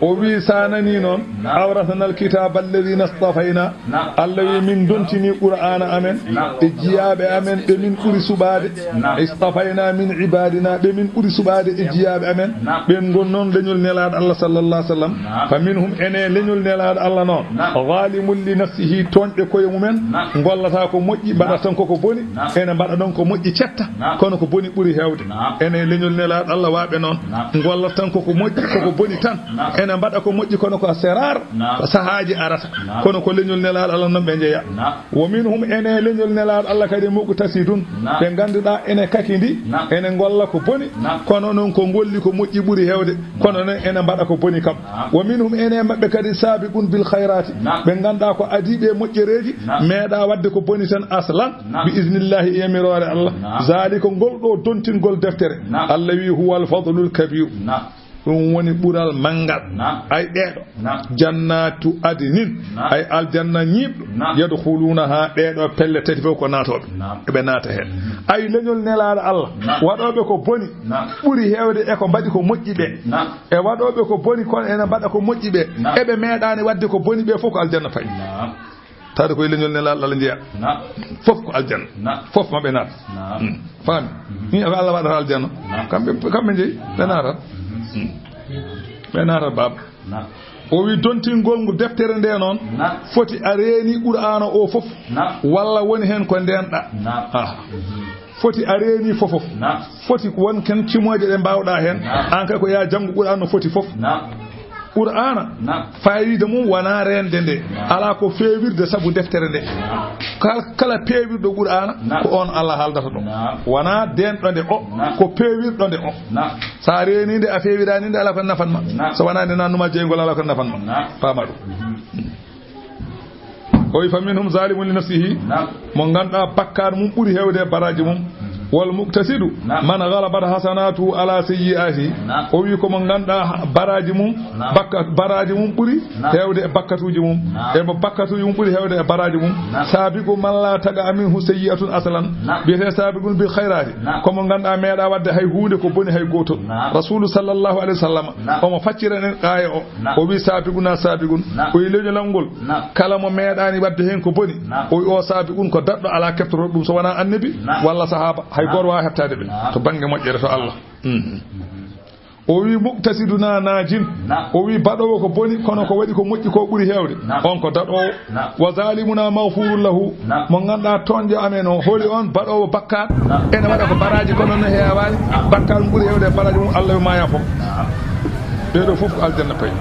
o wi sanani noon awrathana alkitaba alladhina istafayna Allah wi min dontini qur'ana amen e jiyaɓe amen ɓe min ɓuri suɓade istafayna min ibadina ɓe min ɓuri suɓade e jiyaɓe amen ɓen gon noon leñol nelaɗo Allah sallallahu alaihi wasallam fa minhum ene leñol nelaɗo Allah noon zalimun li nafsihi tonɗe koye mumen gollata ko moƴƴi mbaɗa tan koko boni ene mbaɗa ɗon ko moƴƴi cetta kono ko boni ɓuri hewde ene leñol nelaɗo Allah waɓe noon gollata tan koko moƴƴi koko boni tan ene mbaɗa ko moƴƴi kono ko serar ko sahaaji arata kono ko leñol nelaaɗo Allah noon ɓe jeeya wo minhum ene leñol nelaaɗo Allah kadi muqtasidun ɓe ngannduɗaa ene kakindi ene golla ko boni kono noon ko golli ko moƴƴi ɓuri heewde kono noon ene mbaɗa ko boni kam wo minhum ene maɓɓe kadi sabiqun bil khayrati ɓe ngannduɗaa ko adiiɓe moƴƴereeji meeɗa wadde ko boni tan aslan bi isnillahi yamirore Allah zalika ngol ɗo dontingol deftere Allah wi huwal fadlul kabir ɗum woni ɓural manngal ay ɗeɗo jannatu adinin ay aljanna ñiiɓɗo yadkhuluna ha ɗeɗo pelle tati fof ko naatoɓe eɓe naata heen ay leñol nelaaɗo Allah waɗoɓe ko boni ɓuri heewde e ko mbaɗi ko moƴƴi ɓe e waɗoɓe ko boni kono ene mbaɗa ko moƴƴi ɓe eɓe meeɗani wadde ko boni ɓe fof ko aljanna fayi tawde koye leñol nelaaɗo Allah jeeya fof ko aljanna fof maɓe naata faami ni ko Allah waɗata aljanna kamɓe jeeyi ɓe naata ɓe naata baba o wi dontingol ngu deftere nde noon foti a reeni qur'ana o fof walla woni heen ko ndenɗa foti a reeni fofof foti won ken cimoje ɗe mbawɗa heen an kay ko ya janngu qur'ana foti fof qur'ana fayida mum wona rende nde ala ko feewirde sabu deftere nde kala peewirɗo qur'ana ko on Allah haaldata ɗo wona denɗo nde o ko peewirɗo nde o sa reeni nde a feewirani nde ala ko nafanma so wona nde nannuma jeygol ala ko nafanma fama ɗum o wi fa minhum zalimun li nafsihi mo ganduɗa bakkar mum ɓuuri hewde baraji mum wal muqtasidu man ghalabat hasanatu ala sayyiati o wi ko mo ganduɗa baraji mum baraji mum ɓuuri hewde e bakkatuji mum e mo bakkatuji mum ɓuuri hewde e baraji mum sabiqu man la taga aminhu sayyi'atun aslan biyete sabiqun bil khairati ko mo ganduɗa meeɗa wadde hay hunde ko boni hay goto rasulu sallallahu alaihi wasallam omo faccira en qaya o wi sabiquna sabiqun o wi leñolal ngol kala mo meeɗani wadde hen ko boni o wi o sabiqun ko daɗɗo ala kettoro ɗum so wona annabi walla sahaba hay goto wawa hettade ɓe to banggue moƴƴere to Allah o wi muqtasiduna najin o wi baɗowo ko boni kono ko waɗi ko moƴƴi ko ɓuuri hewde on ko daɗowo wa zalimuna maghfurun lahu mo ganduɗa toñƴo amen o hooli on baɗowo bakkar ene waɗa ko baraji kono no hewani bakkar mum ɓuuri hewde baraji mum Allah maya fof ɓeɗo fof ko aljanna payi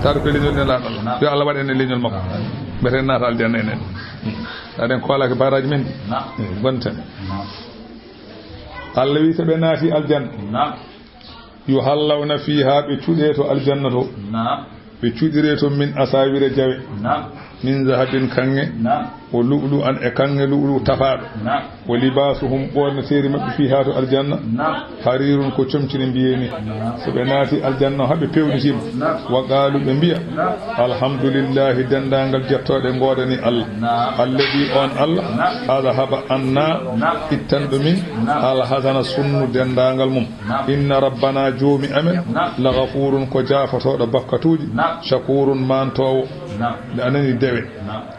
taade ko leñol nelaɗo Allah yo Allah waɗa en leñol makko mbeten naata aljanna enen aɗen koolake baraji men ɗi gonten Allah wi so ɓe naati aljanna yuhallawna fiha ɓe cuɗe to aljanna to ɓe cuɗire to min asawire jawe min zahabin kange o lu'lu an e kange lu'lu tafaɗo o libasuhum ɓorneteeri maɓɓe fiha to aljanna harirun ko comcine mbiyeni so ɓe naati aljanna haɓe pewnitima wa qaalu ɓe mbiya alhamdulillahi dendagal jettoɗe godani Allah alladi on Allah adhaba anna ittanɗo min alhasana sunnu dendagal mum inna rabbana joomi amen la ghafurun ko jafatoɗo bakkatuji shakurun mantowo nde anani dewe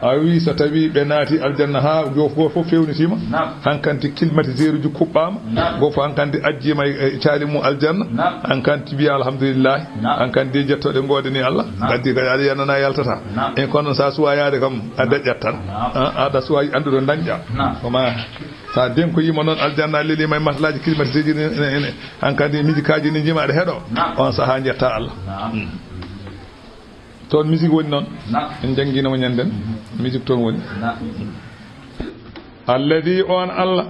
a wi so tawi ɓe naati aljanna ha goto fof fewnitima hankanti climatiseur uji kuɓɓama goto fof hankanti ajjima e caali mum aljanna hankanti mbiya alhamdulillahi hankanti jettoɗe godani Allah gaddi kadi aɗa yanana yaltata en kono sa suwa yaade kam a daƴƴat tan aɗa suwa anduɗo dañƴa koma sa denko yima noon aljanna lelima e maslaji climatiseur ji ene hankanti musique ni jima aɗa heeɗo on saaha jetta Allah toon musique woni noon en jangguinamo ñanden musique toon woni alladi on Allah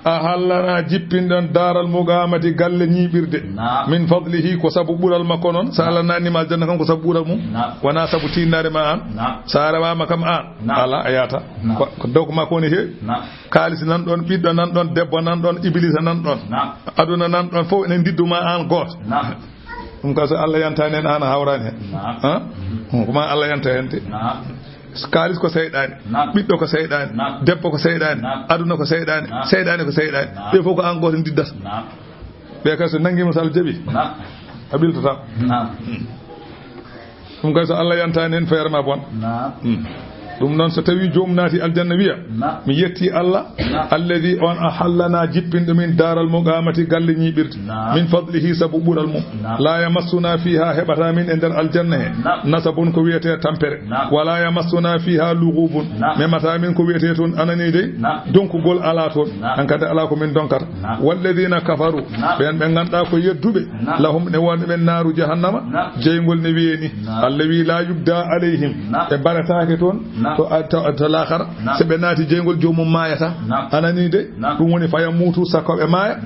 a hallana jippinɗon daral mugamati galle ñiɓirde min fadlihi ko sabu ɓuural makko noon sa Allah nannima aljanna kam ko sabu ɓuural mum wona sabu tinnare ma an sa rewama kam an ala a yata ko dow ko makko woni heewi kaalisi nan ɗon ɓiɗɗo nan ɗon debbo nan ɗon iblisa nan ɗon aduna nan ɗon fof enen didduma an goto ɗum ka so Allah yantani en an a hawrani hen koma Allah yanta hen te kaalis ko seyɗani ɓiɗɗo ko seyɗani debbo ko seyɗani aduna ko seyɗani seyɗani ko seyɗani ɓe fof ko an goto diddata ɓe kay so nanguima so Allah jaaɓi a ɓiltata ɗum kay so Allah yantani hen feere ma bon dum non so tawi joom naati aljanna wiya mi yetti Allah alladhi on ahallana jippinde min daral muqamati galle ñibirde min fadlihi sabu bural mum la yamassuna fiha hebata min e der aljanna he nasabun ko wiyete tampere wala yamassuna fiha lughubun memata min ko wiyete ton anani de donkugol ala ton an kada ala ko min donkata walladhina kafaru ben be ganda ko yeddube lahum ne wonbe ben naru jahannama jeygol ne wieni allawi la yubda alayhim e baratake ton to lakhara se be naati jeygol jomum mayata anani de dum woni faya mutu sakobe maya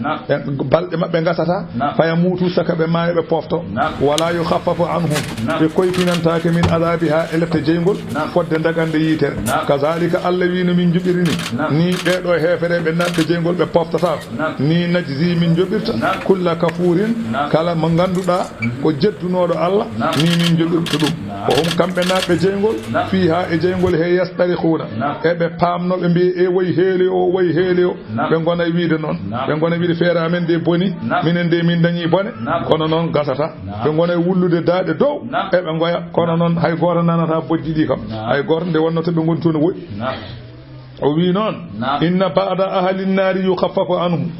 balde mabbe gasata faya mutu sakabe maya be pofto wala yukhaffafu anhum be koy finantake min adabiha elete jeygol fodde dagande yitere kazalika allawi no min jubirini ni be do hefere be nabbe jeygol be poftata ni najzi min jobirta kulla kafurin kala mo ganduda ko jeddunodo Allah ni min jobirta dum o hum kambe nabbe jeygol fiha e jeygol he yastarikhuna e be pamno be mbi e way heeli o way heeli o be gona wiide non be gona wiide feere amen de boni minen de min dañi bone kono non gasata be gona wullude daade dow e be goya kono non hay goto nanata bojji di kam hay goto de wonno to be gontu no woy o wi noon inna ba'da ahli an-nari yukhaffafu anhum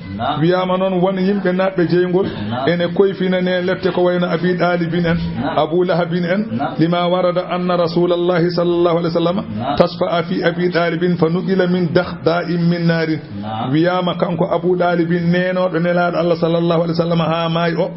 wiyama noon won yimɓe naɓɓe jeygol ene koyfinane lette ko wayno abi dalibin en abu lahabin en lima warada anna rasulallahi sallallahu alaihi wasallam tasfa'a fi abi dalibin fa nuqila min dakhda'in min narin wiyama kanko abu dalibin nenoɗo nelaɗo Allah sallallahu alaihi wasallam ha maayi o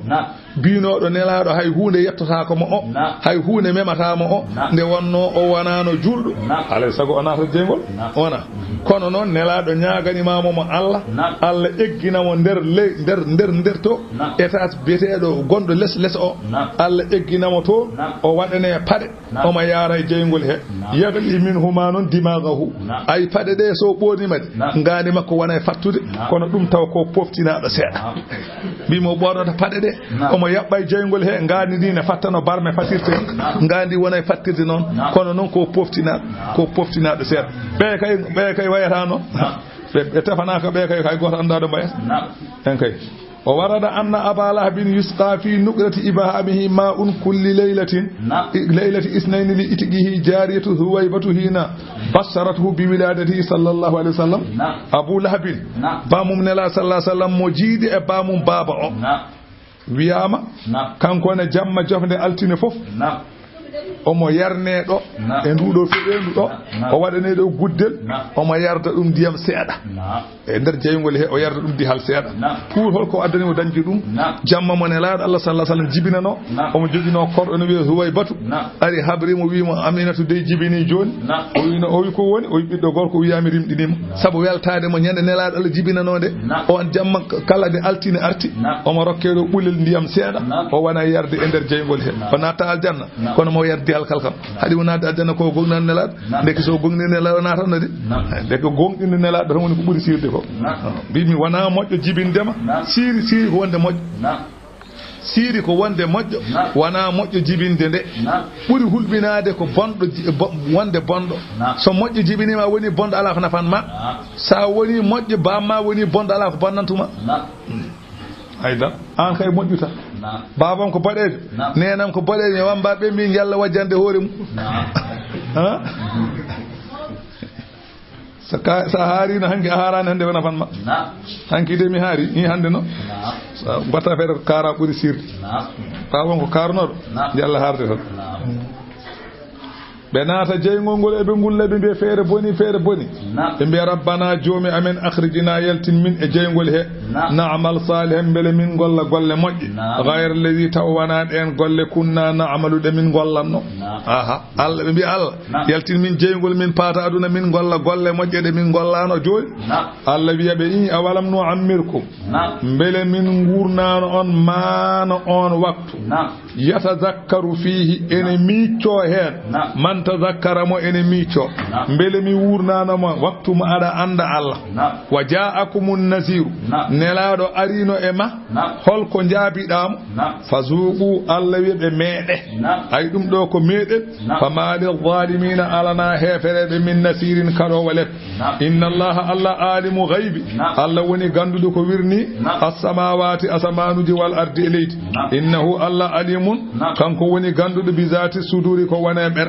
binoɗo nelaɗo hay hunde yettotako mo o hay hunde mematamo o nde wonno o wonano julɗo alay sago o nata jeygol wona kono noon nelaɗo ñaganimamo mo Allah Allah egginamo nder to état biyeteɗo gonɗo less o Allah egginamo to o waɗane paɗe omo yaara e jeygol he yagli min huma noon dimagahu ay paɗe ɗe so ɓonimade ngani makko wona e fattude kono ɗum taw ko poftinaɗo seeɗa mbimo ɓornota paɗe ɗe omo yaɓɓa e jeygol he ngani ndi ne fattano barme fatirte ngandi wona e fattirde noon kono noon ko poftinaɗo seeɗa ɓe kay wayatano ɓe tefanaka ɓe kay goto andado mbayata en kay o warada anna aba lahabin yusqa fi nuqrati ibahamihi ma'un kulli laylati isnayni li itqihi jariyatu huwaybatu hina basharatuhu bi wiladatihi sallallahu alaihi wasallam abu lahabin bamum nela sallallahu alaihi wasallam mo jiidi e bamum baba o wiyama kanko ne jamma jofde altine fof omo yarneɗo e nduɗo feɗendu ɗo o waɗaneɗo guddel omo yarda ɗum ndiyam seeɗa e nder jeygol he o yarda ɗum dihal seeɗa pour holko addani o dañji ɗum jamma mo nelaɗo Allah sallallahu alaihi wasallam jibinano omo jogino korɗo no wiye Huwaybatu ari habrimo wimo Aminatu dey jibini joni o wino o wi ko woni o wi ɓiɗɗo gorko wiyami rimɗinima saabu weltade mo ñande nelaɗo Allah jibinanode on jamma kala de altine arti omo rokkeɗo ɓulel ndiyam seeɗa o wona yarde e nder jeygol he o natta aljanna kono mo yardi halkal kam hadi wonade aljanna ko gognan nelaɗo ndeke so gogni nelaɗo natanno de ndeke gonɗinde nelaɗo tan woni ko ɓuuri sirde ko mbimi wona moƴƴo jibindema siri ko wonde moƴƴo siri ko wonde moƴƴo wona moƴƴo jibinde nde ɓuri hulɓinade ko bonɗo wonde bonɗo so moƴƴo jibinima woni bonɗo ala ko nafan ma sa woni moƴƴo bamma woni bonɗo ala ko bonnantuma ayda an kay moƴƴuta babam ko boɗejo nenam ko boɗejo mi wamba ɓe mbi yalla wajjande hoore mum sa haarino hanki a haarani hande wona fan ma hanki de mi haari ni hande no batta feere ko kaara ɓuuri sirde babam ko karnoɗo yalla haarde tan ɓe naata jeygol ngol eɓe ngulla ɓe mbiya feere boni ɓe mbiya rabbana joomi amen akhrijina yaltin min e jeygol he na'mal salihan beele min golla golle moƴƴe gayre alladi taw wona ɗen golle kunna na'malu ɗe min gollanno aha Allah ɓe mbiya Allah yaltin min jeygol min paata aduna min golla golle moƴƴe ɗe min gollano joni Allah wiya ɓe i awalam no ammirkum beele min gurnano on maano on waktu yatazakkaru fihi ene micco hen man tazakkara mo ene micco beele mi wurnanoma waktu mo aɗa anda Allah wa ja'akumun naziru nelaɗo arino e ma holko jaabiɗamo fazuqu Allah wi ɓe meeɗe ay ɗum ɗo ko meeɗen famali zalimina alana hefereɓe min nasirin kaɗowo let inna allaha Allah alimu ghaibi Allah woni ganduɗo ko wirni as-samawati asamanuji wal ardi e leydi innahu Allah alimun kanko woni ganduɗo bi zati suduri ko wone ɓer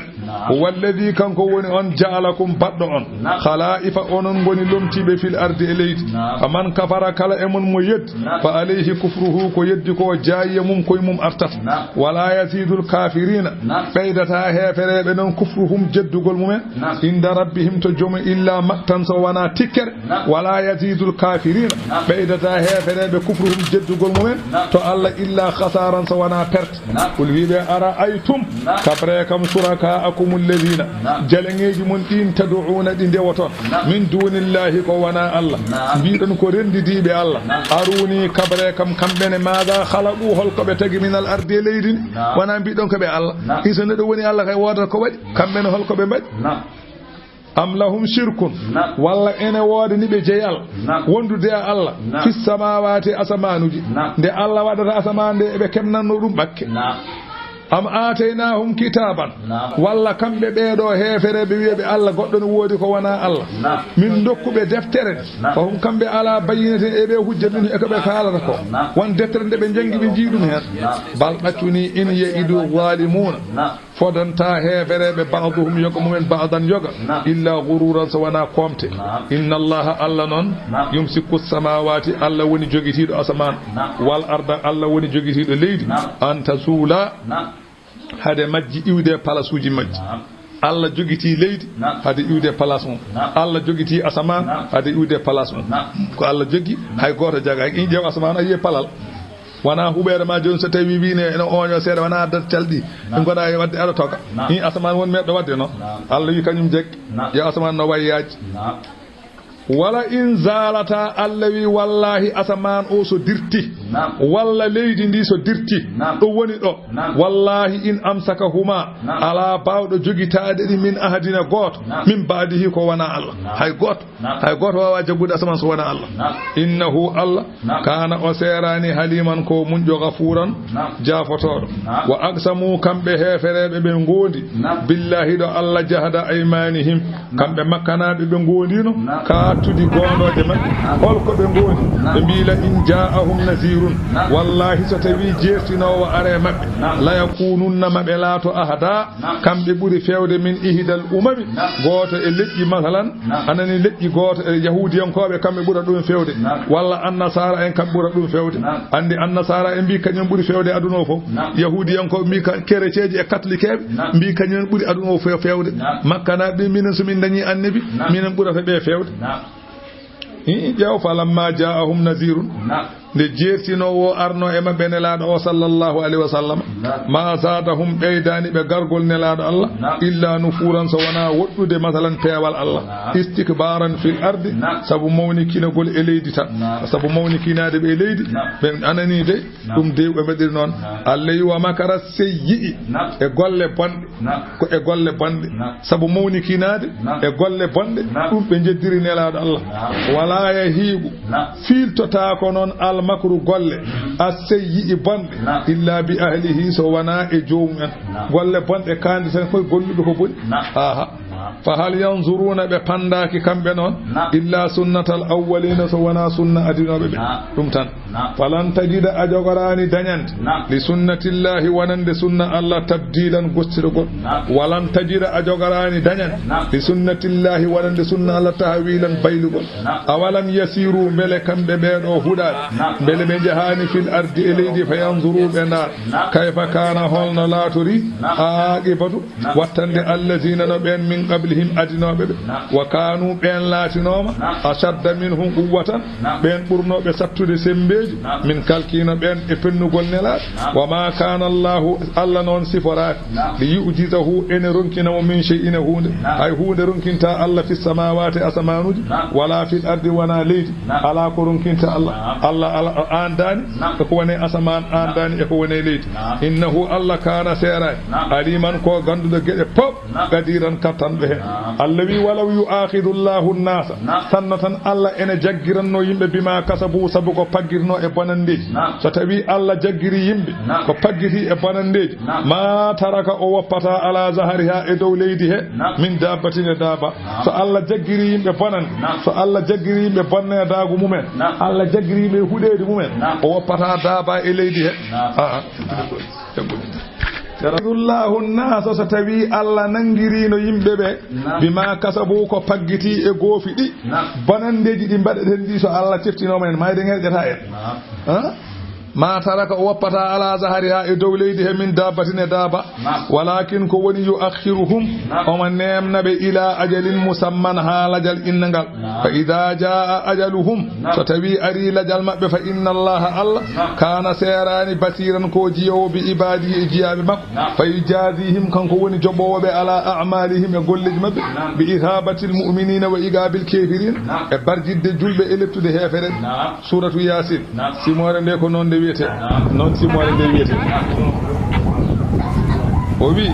walladi kanko woni on ja'alakum badɗo on khala'ifa onon goni lomtiɓe fil ardi e leydi faman kafara kala e mon mo yeddi fa alayhi kufruhu ko yeddi ko jaayiya mum koye mum artata wala yazidul kafirina ɓeydata hefereɓe noon kufruhum jeddugol mumen inda rabbihim to jomu illa maktan so wona tikkere wala yazidul kafirina ɓeydata hefereɓe kufruhum jeddugol mumen to Allah illa khasaran so wona perte kul wiɓe ara aytum kabre kam suraka akum alladhina jaleŋeji mon ɗin tad'una ɗi ndewoton min dunillahi ko wona Allah mbiɗon ko rendidiɓe Allah aruni kabre kam kamɓene maga khalaqu holko ɓe tagi min al ardi e leydi wona mbiɗon ko ɓe Allah iso neɗo woni Allah kay wodata ko waɗi kamɓene holko ɓe mbaɗi am lahum shirkun walla ene woode ni ɓe jeyal wondude e Allah fis samawati asamanuji nde Allah waɗata asaman nde eɓe kemnanno ɗum ɓakke am ataynahum kitaban walla kamɓe ɓeeɗo heefereɓe wiyeɓe Allah goɗɗo no woodi ko wona Allah min dokkuɓe deftere fa hum kamɓe ala bayyinate eɓe hujja min e ko ɓe kaalata ko won deftere nde ɓe jangi ɓe jiiɗum hen bal ɗaccuni in yeidu zalimuna fodanta heefereɓe ba'duhum yoga mumen ba'dan yoga illa ghururan so wona komte inna allaha Allah noon yumsiku samawati Allah woni jogitiɗo asaman wal arda Allah woni jogitiɗo leydi an tazula hade majji iwde place uji majji Allah jogiti leydi hade iwde place mum Allah jogiti asaman hade iwde place mum ko Allah jogi hay goto jaga in jeew asaman ayi palal wana huɓere ma joni so tawi wiine ene oño seeɗa wona addata calɗi ɗum goɗa e wadde aɗa toga ni asaman won meɗɗo wadde noon Allah wi kañum jeggi yo asaman no wayyaji wala in zalata Allah wi wallahi asaman o so dirti walla leydi ndi so dirti ɗo woni ɗo wallahi in amsaka huma ala bawɗo jogitade ɗi min ahadina goto min baadihi ko wona Allah hay goto wawa jaggude asaman so wona Allah innahu Allah kana o serani haliman ko munjo gafuran jafotoɗo wa aqsamu kamɓe hefereɓe ɓe gondi billahi ɗo Allah jahada aymanihim kamɓe makkanaɓe ɓe gondino ka tudi gondode mabɓe holko ɓe gondi ɓe mbila in ja'ahum nazirun wallahi so tawi jertinowo are mabɓe la yakununna maɓe laato ahada kamɓe ɓuri fewde min ihdal umami goto e leƴƴi masalan anani leƴƴi goto e yahudiyankoɓe kamɓe ɓura ɗum fewde walla annasara en kamɓe ɓura ɗum fewde andi annasara en mbi kañum ɓuri fewde aduna o fof yahudiyankoɓe mbi kerecieji e catholiqueɓe mbi kañum ɓuri aduna o fewde makkanaɓe minen somin dañi annabi minen ɓurata ɓe fewde ƴeew falamma ja'ahum nazirun nde jertinowo arno e mabɓe nelaɗo o sallallahu alayhi wa sallam ma zadahum ɓeydani ɓe gargol nelaɗo Allah illa nufuran so wona woɗɗude masalan peewal Allah istikbaran fil ardi sabu mawnikinagol e leydi tan sabu mawnikinade ɓe leydi ɓe anani de ɗum de ɓe mbaɗiri noon Allah yi wa makara seyyi'i e golle bonɗe ko e golle bonɗe sabu mawnikinade e golle bonɗe ɗum ɓe jeddiri nelaɗo Allah wala yahibu filtota ko noon makru golle aseyyi bonde illa bi ahlihi so wana e joomum en golle bonde kandi tan koy golludo ko boni aha fa hal yanzuruna be pandaki kambe non illa sunnatal awwalina so wana sunna adinobe be dum tan falan tajida ajogorani dañante li sunnatillahi wanande sunna Allah tabdilan gostirgol walan tajida ajogorani dañante li sunnatillahi wanande sunna Allah tahwilan baylugol awalam yasiru bele kambe be do huda bele be jahani fil ardi ilaydi fayanzuru bena kayfa kana holna laturi aqibatu wattande allazina no ben min qablihim adinobe be wa kanu ben latinoma ashadda minhum quwwatan ben burnobe sattude sembeji min kalkino ben e pennugol nelat wa ma kana Allah non siforat li yujizahu en ronkina min shay'in hunde ay hunde ronkinta Allah fi samawati asmanuji wala fil ardi wana leydi ala ko ronkinta Allah andani ko woni asman andani e ko woni leydi innahu Allah kana sera aliman ko gandudo gede pop gadiran katan mabbe he Allah wi walaw yu'akhidu Allahu an-nasa sannatan Allah ene jaggiranno yimbe bima kasabu sabu ko paggirno e bonandeji so tawi Allah jaggiri yimbe ko paggiti e bonandeji ma taraka o woppata ala zahariha e dow leydi he min dabbatin e daba so Allah jaggiri yimbe bonan so Allah jaggiri yimbe bonne daagu mumen Allah jaggiri yimbe hudeedi mumen o woppata daba e leydi he Allahu an-nas so tawi Allah nangirino yimbe be bima kasabu ko paggiti e goofidi bonandeji di mbaden di so Allah ciftino men mayde ngeljata en ما ترك وقتا على ظهرها دو ليده من دابة دابة ولكن كون يؤخرهم ومن نام نبي إلى أجل مسمى لجل إنغال فإذا جاء أجلهم فتبي أري لجل مأب فإن الله الله كان سيران بصيرا كوجيو بإباده إجياب مك فيجازيهم كان كون جبوا على أعمالهم يقول لجمب بإرهابة المؤمنين وإيقاب الكافرين برجد جلب إلبت دهافرين سورة ياسين سيمورن ديكو نون wiyete non simore nde wiyete o wi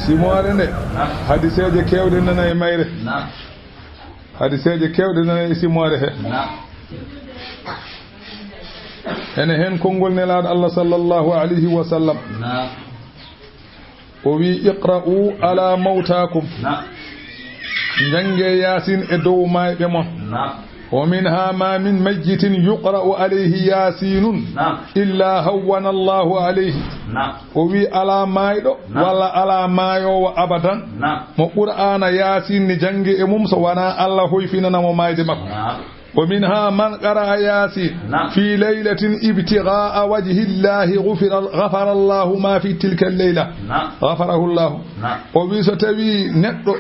simore nde hadiseje kewde nana e mayre hadiseje kewde nana e simore he ene hen kongol nelaado Allah sallallahu alayhi wa sallam o wi iqra'u ala mawtakum jange yasin e dow maybe mon ومنها ما من ميت يقرأ عليه ياسين إلا هون الله عليه وفي على مايدو ولا على مايو أبدا وقرآن ياسين جنجي إمومس وانا الله هو فينا نمو مايد مكو ومنها من قرأ ياسين في ليلة ابتغاء وجه الله غفر الله ما في تلك الليلة غفره الله وبيستوي نتو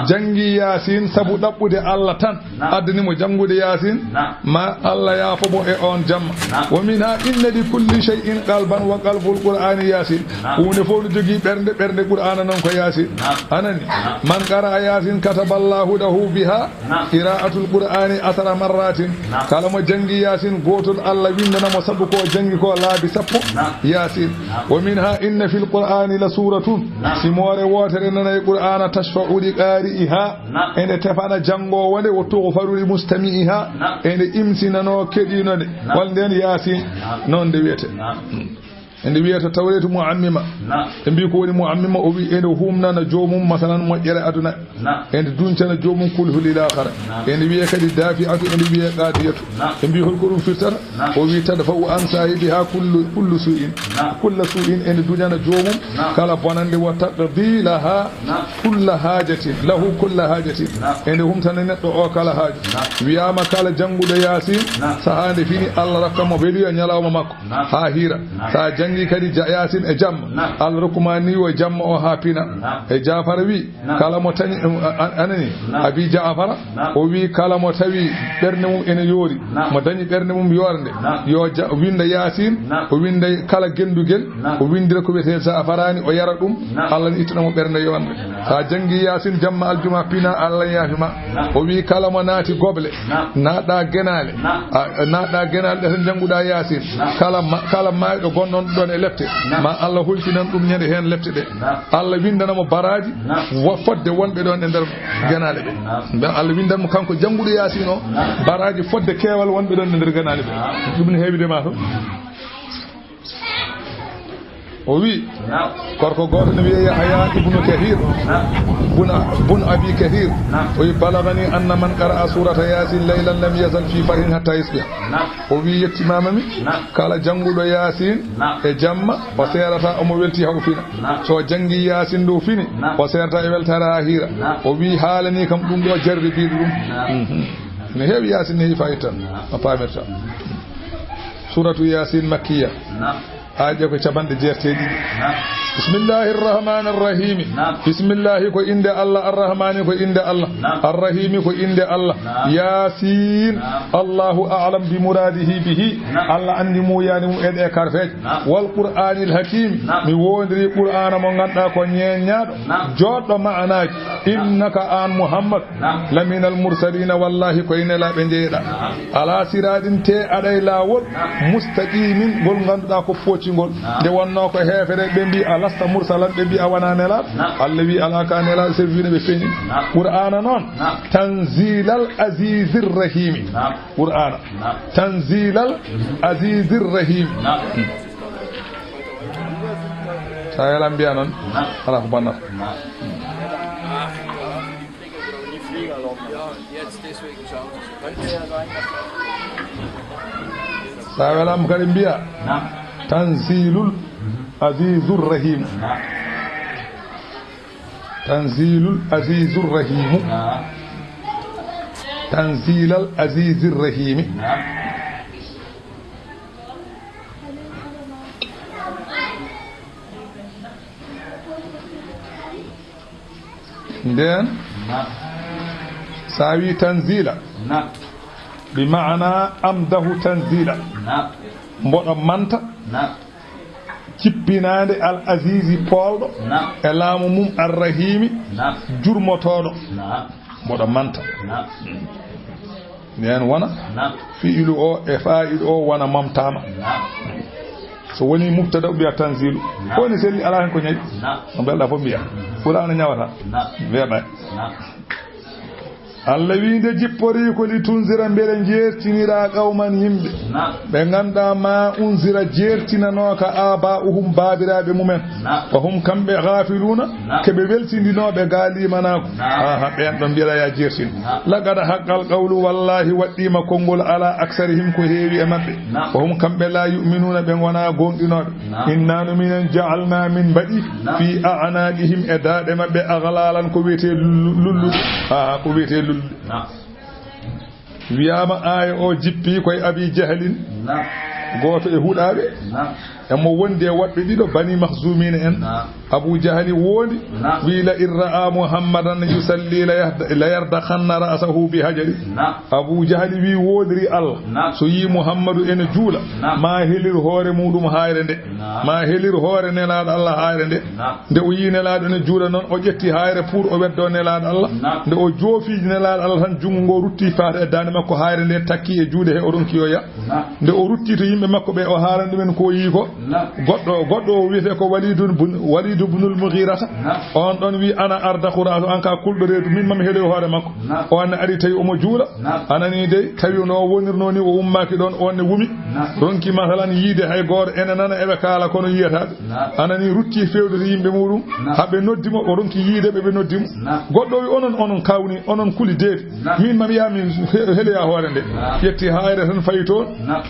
جنجي ياسين سبو دبود الله تن أدني مجنجود ياسين ما الله يافبو اون جم ومنها إن لكل شيء قلبا وقلب القرآن ياسين ونفول جي برد القرآن ننكو ياسين أنني من قرأ ياسين كتب الله له بها قراءة القرآن أثر kala mo jangi yasin gotol Allah windana mo sabu ko jangi ko laabi sappo yasin wa minha inna fil qur'ani la suratun simore wotere nana qur'ana tashfa'u li qari'iha ene tafana jango wonde o tughfaru li mustami'iha ene imsinano kedinode walden yasin non de wiyete ende wiyata tawretu muammima mbi ko woni muammima o wi ende humnana joomum masalan mo jere aduna ende duncana joomum kul hulil akhara ende wiye kadi dafi'atu ende wiye qadiyatu mbi holko dum firtata o wi tadfa an sahibiha kullu su'in ende dunyana joomum kala bonande watta bilaha kullu hajatin lahu kullu hajatin ende humtana neddo o kala haji wiyama kala jangudo yasin sahande fini Allah rakkamo veliyo nyalawma makko ha hira sa jangi kadi yasin e jamma Allah rukumani o jamma o hapina e Jafar wi kala mo tani anani abi Jafar o wi kala mo tawi berne mum ene yori mo dañi berne mum yornde yo winda yasin o winda kala gendugel o windira ko wete Jafarani o yara dum Allah itana mo berne yonde sa jangi yasin jamma aljuma pina Allah yafima o wi kala mo naati goble naada genale de tan janguda yasin kala maydo gonnon don e lefte ma Allah hulfinan dum nyande hen lefte de Allah windana mo baraji wo fodde wonbe don e der ganale be Allah windan mo kanko jangudo yasin o baraji fodde kewal wonbe don e der ganale be dum heewide ma to o wi korko goto ne wiye Yahya ibnu Kathir bun abi Kathir o balagani anna man qara'a surata yasin laylan lam yazal fi farin hatta yusbih o wi yettimamami kala jangudo yasin e jamma o serata omo welti hawfina so jangi yasin do fini o serata e weltara hira o wi halani kam dum do jarri bi dum ne heewi yasin ne faytan o pamerta suratu yasin makkiya aje ko cabande jeerteedi bismillahir rahmanir rahim bismillah ko inde Allah arrahmani ko inde Allah arrahim ko inde Allah yasin Allahu a'lam bi muradihi bihi Allah andi mu yani mu ede karfeej wal qur'anil hakim mi wondiri qur'ana mo ganda ko nyenyaado joddo ma'anaji innaka an muhammad laminal mursalin wallahi ko ine la be jeeda ala siradin te aday lawol mustaqimin gol ganduda ko ngol de wonno ko hefere be mbi ala alasta mursalan ɓe mbi a wona nelaɗo Allah wi ala ka nelaɗo so wiino ɓe feeñi qur'ana noon tanzilal azizir rahimi qur'ana tanzilal azizir rahimi sa yalan mbiya noon ala ko bonnata sa welam kadi mbiya tanzilul azizur rahim tanzilul azizur rahim tanzilal azizir rahim nden sawi tanzila bi maana amdahu tanzila mboɗo manta cippinade al azizi polɗo e laamu mum arrahimi jurmotoɗo mboɗo manta nden wona fi'ilu o e fa'ilu o wona mamtama so woni mubtada ubiya tanzilu woni selli ala hen ko ñaƴi no belɗa fof mbiya qur'ana ñawata weeɓa Allah wiinde jippori ko li tunzira mbele jeertinira qawman yimɓe ɓe ganduɗa ma unzira jeertinanoka aba'uhum babiraɓe mumen wa hum kamɓe gafiluna keɓe weltindinoɓe gaalimanako aha ɓen ɗon mbiyata ya jeertin lagad haqqal qawlu wallahi waɗɗima konngol ala aksarihim ko heewi e mabɓe wa hum kamɓe la yu'minuna ɓe gona gonɗinoɓe innanu minen ja'alna min mbaɗi fi a'naqihim e daaɗe mabɓe aghlalan ko wiyete lulluɗe aha ko wiyete lulluɗe wiyama aya o jippi koye abi jahlin goto e huɗaɓe emo wondi e woɗɓe ɗiɗo bani mahzumina en abu jahli wondi wi la in ra'a muhammadan yusalli la yarda khanna ra'sahu bi hajari abu jahli wi wodiri Allah so yi muhammadu ene juula ma helir hoore muɗum hayre nde ma helir hoore nelaɗo Allah hayre nde o yi nelaɗo ene juula noon o ƴetti hayre pour o weddo nelaɗo Allah nde o joofiji nelaɗo Allah tan jungo ngo rutti faata e dande makko hayre nde takki e juude he o ronki yo ya nde o rutti to yimɓe makko ɓe o haaran ɗumen ko yi ko goɗɗo o wiyete ko walidu ibnul mughirata on ɗon wi ana arda khurato an ka kulɗo reedu min mami heɗoy hoore makko o anne ari tawi omo juula anani dey tawi no wonirno ni o ummaki ɗon onne wumi ronki masalan yiide hay goto ene nana eɓe kaala kono yiyataɓe anani rutti fewde yimɓe muɗum haɓe noddimo o ronki yiideɓe ɓe noddimo goɗɗo wi onon kawni onon kuli deedi min mami yami heɗoya hoore nde ƴetti hayre tan fayi toon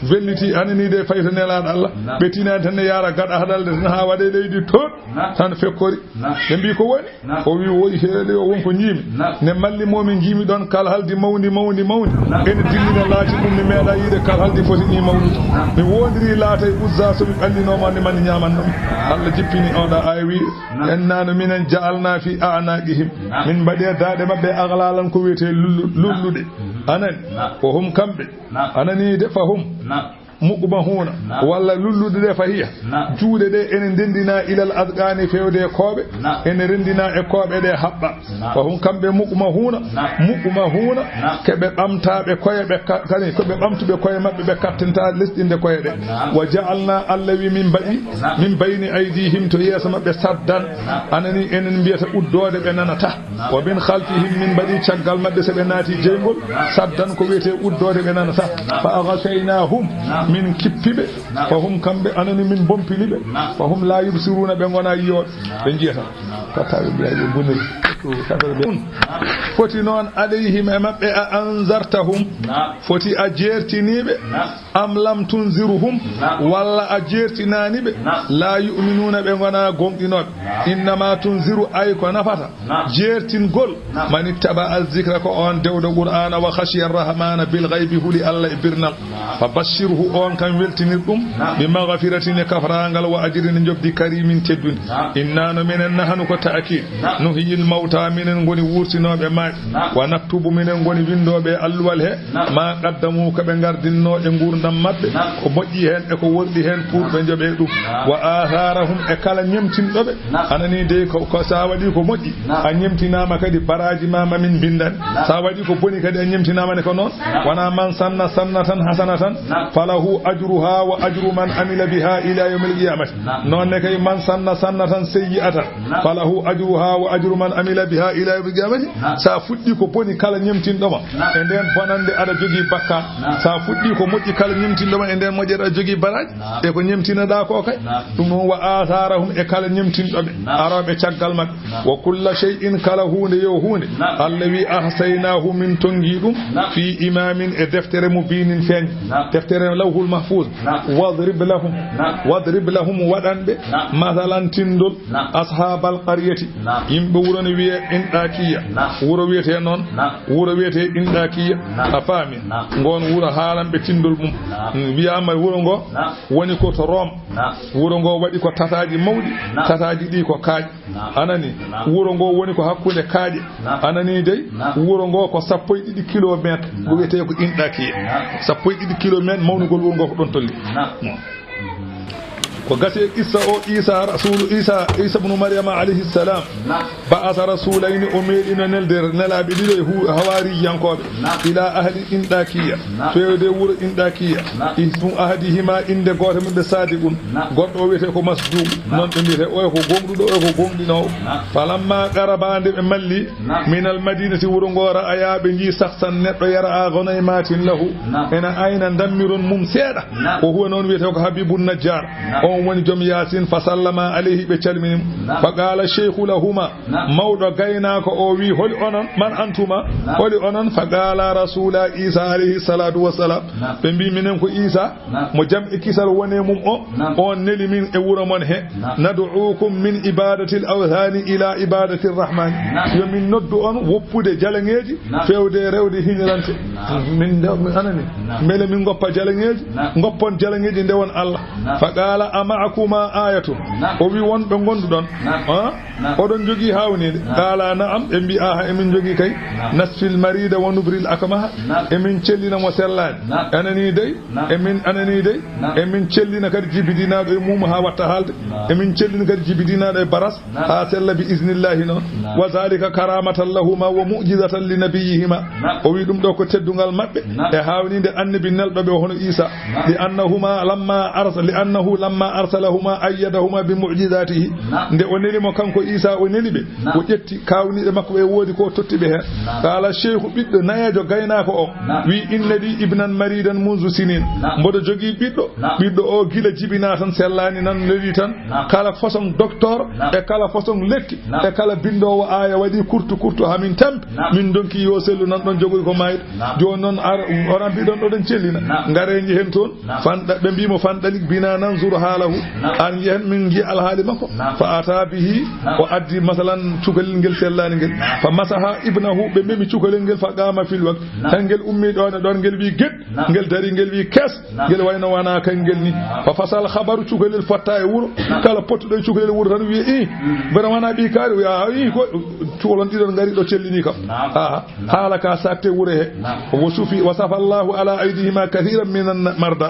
welliti anani de fayi to nelaɗo Allah ɓe tinani tan ne yara gaɗa haɗalde tan ha waɗe leydi toon tan fekkori ɓe mbi ko woni o wi woyi heede o wonko jiimi ne malli momin jiimi ɗon kala haldi mawdi ene dillina laati ɗum mi meeɗa yiide kala haldi foti ni mawnude mi wondiri laata e uzza somi ɓallinoma nde mani ñamannomi Allah jippini oɗa ay wi ennano minen ja'alna fi a'naqihim min mbaɗi e daaɗe mabɓe aghlalan ko wiyete lulluɗe anani o hum kamɓe anani de fa hum muqmahuna walla lullude de fahiya juude de ene dendina ilal adqani fewde e kooɓe ene rendina e kooɓe de habba fa hum kamɓe muqmahuna keɓe ɓamtaɓe koye ɓe kani koɓe ɓamtuɓe koye mabɓe ɓe kattinta lesɗinde koye ɗe wa ja'alna Allah wi min mbaɗi min bayni aydihim to yeeso mabɓe saddan anani enen mbiyata uddode ɓe nanata wa min khalfihim min mbaɗi caggal mabɓe so ɓe naati jeygol saddan ko wiyete uddode ɓe nanata fa aghshaynahum min kippiɓe fa hum kamɓe anani min bompiliɓe fa hum la yubsiruna ɓe gona yiyoɓe ɓe jiyata kattaɓe mbiyaɓe boniri foti noon alayhim e mabɓe a anzartahum foti a jertiniɓe am lam tunziruhum walla a jertinaniɓe la yu'minuna ɓe gona gonɗinoɓe innama tunziru ay ko nafata jertingol man ittaba azzikra ko on dewɗo qur'ana wa khashiya arrahmana bil ghaibi huli Allah e birnal fa bashirhu on kam weltinir ɗum bi maghfiratin e kafrangal wa ajrin jobdi karimin tedduni inna no minen nahanu ko ta'kid no hiyil mawta minen goni wurtinoɓe maaɓe wa naktubu minen goni windoɓe alluwal he ma qaddamu ko ɓe gardinno e gurda gurdam mabbe ko moƴƴi hen e ko wordi hen pour be jobe dum wa atharahum e kala nyemtindobe anani de ko sa wadi ko moƴƴi a nyemtinama kadi baraji ma min bindan sa wadi ko boni kadi a nyemtinama ne ko non wana man sanna sannatan hasanatan falahu ajruha wa ajru man amila biha ila yawmil qiyamah non ne kay man sanna sannatan sayyi'atan falahu ajruha wa ajru man amila biha ila yawmil qiyamah sa fuddi ko boni kala nyemtindoma e den bonande ada jogi bakka sa fuddi ko moƴƴi kala nyemtindoma e den moƴƴere ada jogi baraji e ko nyemtinada ko kay dum wa atharahum e kala nyemtindobe arabe caggal mak wa kullu shay'in kala hunde yo hunde allawi ahsaynahu min tongidum fi imamin e deftere mubinin feñ deftere lawhul mahfuz wadrib lahum wadanbe mathalan tindol ashabal qaryati yimbe wurone wiye indakiya wuro wiyete non wuro wiyete indakiya afami ngon wuro haalambe tindol mum wiyama wuro ngo woni ko to Rom wuro ngo wadi ko tataji mawdi tataji di ko kaaji anani wuro ngo woni ko hakkunde kaaje anani dey wuro ngo ko 12 kilometre go wiyete ko indakiya 12 kilometre mawnugol wuro ngo ko don tolli ko gase qissa o Isa rasul Isa ibn Maryam alayhi salam ba'atha rasulayn umidina nelabe dido hawari yankobe ila ahli indakiya feewde wuro indakiya ismu ahadihima inde goto mabbe sadiqun goddo wiyete ko masdum non be wiyete o ko gomdudo o ko gomdino falamma qarabande be malli min al madinati wuro ngora ayabe ji saksan neddo yara gonaymatin lahu ena ayna dammirun mum seeda ko huwa non wiyete ko habibun najjar on woni jom yasin fa sallama alayhi be calminim fa qala shaykhu lahuma mawdo gayna ko o wi holi onon man antuma holi onon fa qala rasula Isa alayhi salatu wassalam be mbi minen ko Isa mo jam e kisal wone mum on neli min e wuro mon he nad'uukum min ibadati al-awthani ila ibadati ar-rahman yo min noddu on woppude jalangeji fewde rewde hinirante min anani mele min goppa jalangeji goppon jalangeji ndewon Allah fa qala ma'akuma ayatun o wi won be gondudon odon jogi hawnide qala na'am e bi aha e min jogi kay nasfil marida wa nubril akmaha e min cellina mo sellani anani dey e min anani dey e min cellina kadi jibidina do mum ha watta halde e min cellina kadi jibidina do baras ha sella bi iznillahi no wa zalika karamatan lahumma wa mu'jizatan li nabiyihima o wi dum do ko teddungal mabbe e hawnide annabi neldo be hono Isa li annahuma lamma arsalahuma ayyadahuma bi mu'jizatihi nde oneli mo kanko Isa oneli be o jetti kawni de makko be wodi ko totti be hen kala sheikhu biddo nayejo gayna ko o wi innadi ibnan maridan munzu sinin mbodo jogi biddo o gila jibina tan sellani nan leli tan kala façon docteur e kala façon lekki e kala bindowo aya wadi kurtu hamin tamp min donki yo sellu nan don jogoy ko mayde joni non oran bidon do den cellina ngareji hen ton fanda be bimo fandalik bina nan zur halahu an yen min gi alhaali makko fa ata bihi o addi masalan cukalel ngel sellani ngel fa masaha ibnahu be memi cukalel ngel fa qama fil waqt tan ngel ummi don ngel wi ged ngel dari ngel wi kes ngel wayno wana kan ngel ni fa fasal khabaru cukalel fatta e wuro kala pottudo cukalel wuro tan wi bara wana bi kaari wi ko cukolon didon ngari do cellini kam hala ka sakte wuro he wa sufi wasafa Allah ala aydihima kathiran minan marda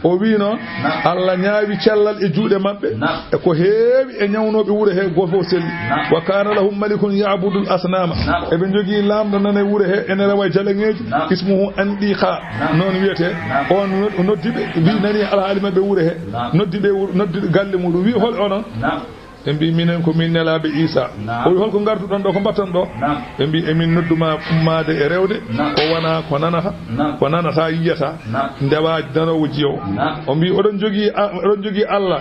o wi non Allah nyaawi cellal e juude mabbe e ko heewi e nyawnobe wuro he gofo selli wa kana lahum malikun ya'budu al-asnama e be jogi lamdo nane wuro he ene rawa jalangeji ismuhu andiqa non wiyete on noddibe bi nani alhaali mabbe wuro he noddibe galle mudum wi hol onon embi minen ko min nelabe Isa o wi holko gardu don do ko battan do embi emin nodduma ummade e rewde ko wana ko nanata yiyata ndewa danowo jiyo o mbi odon jogi Allah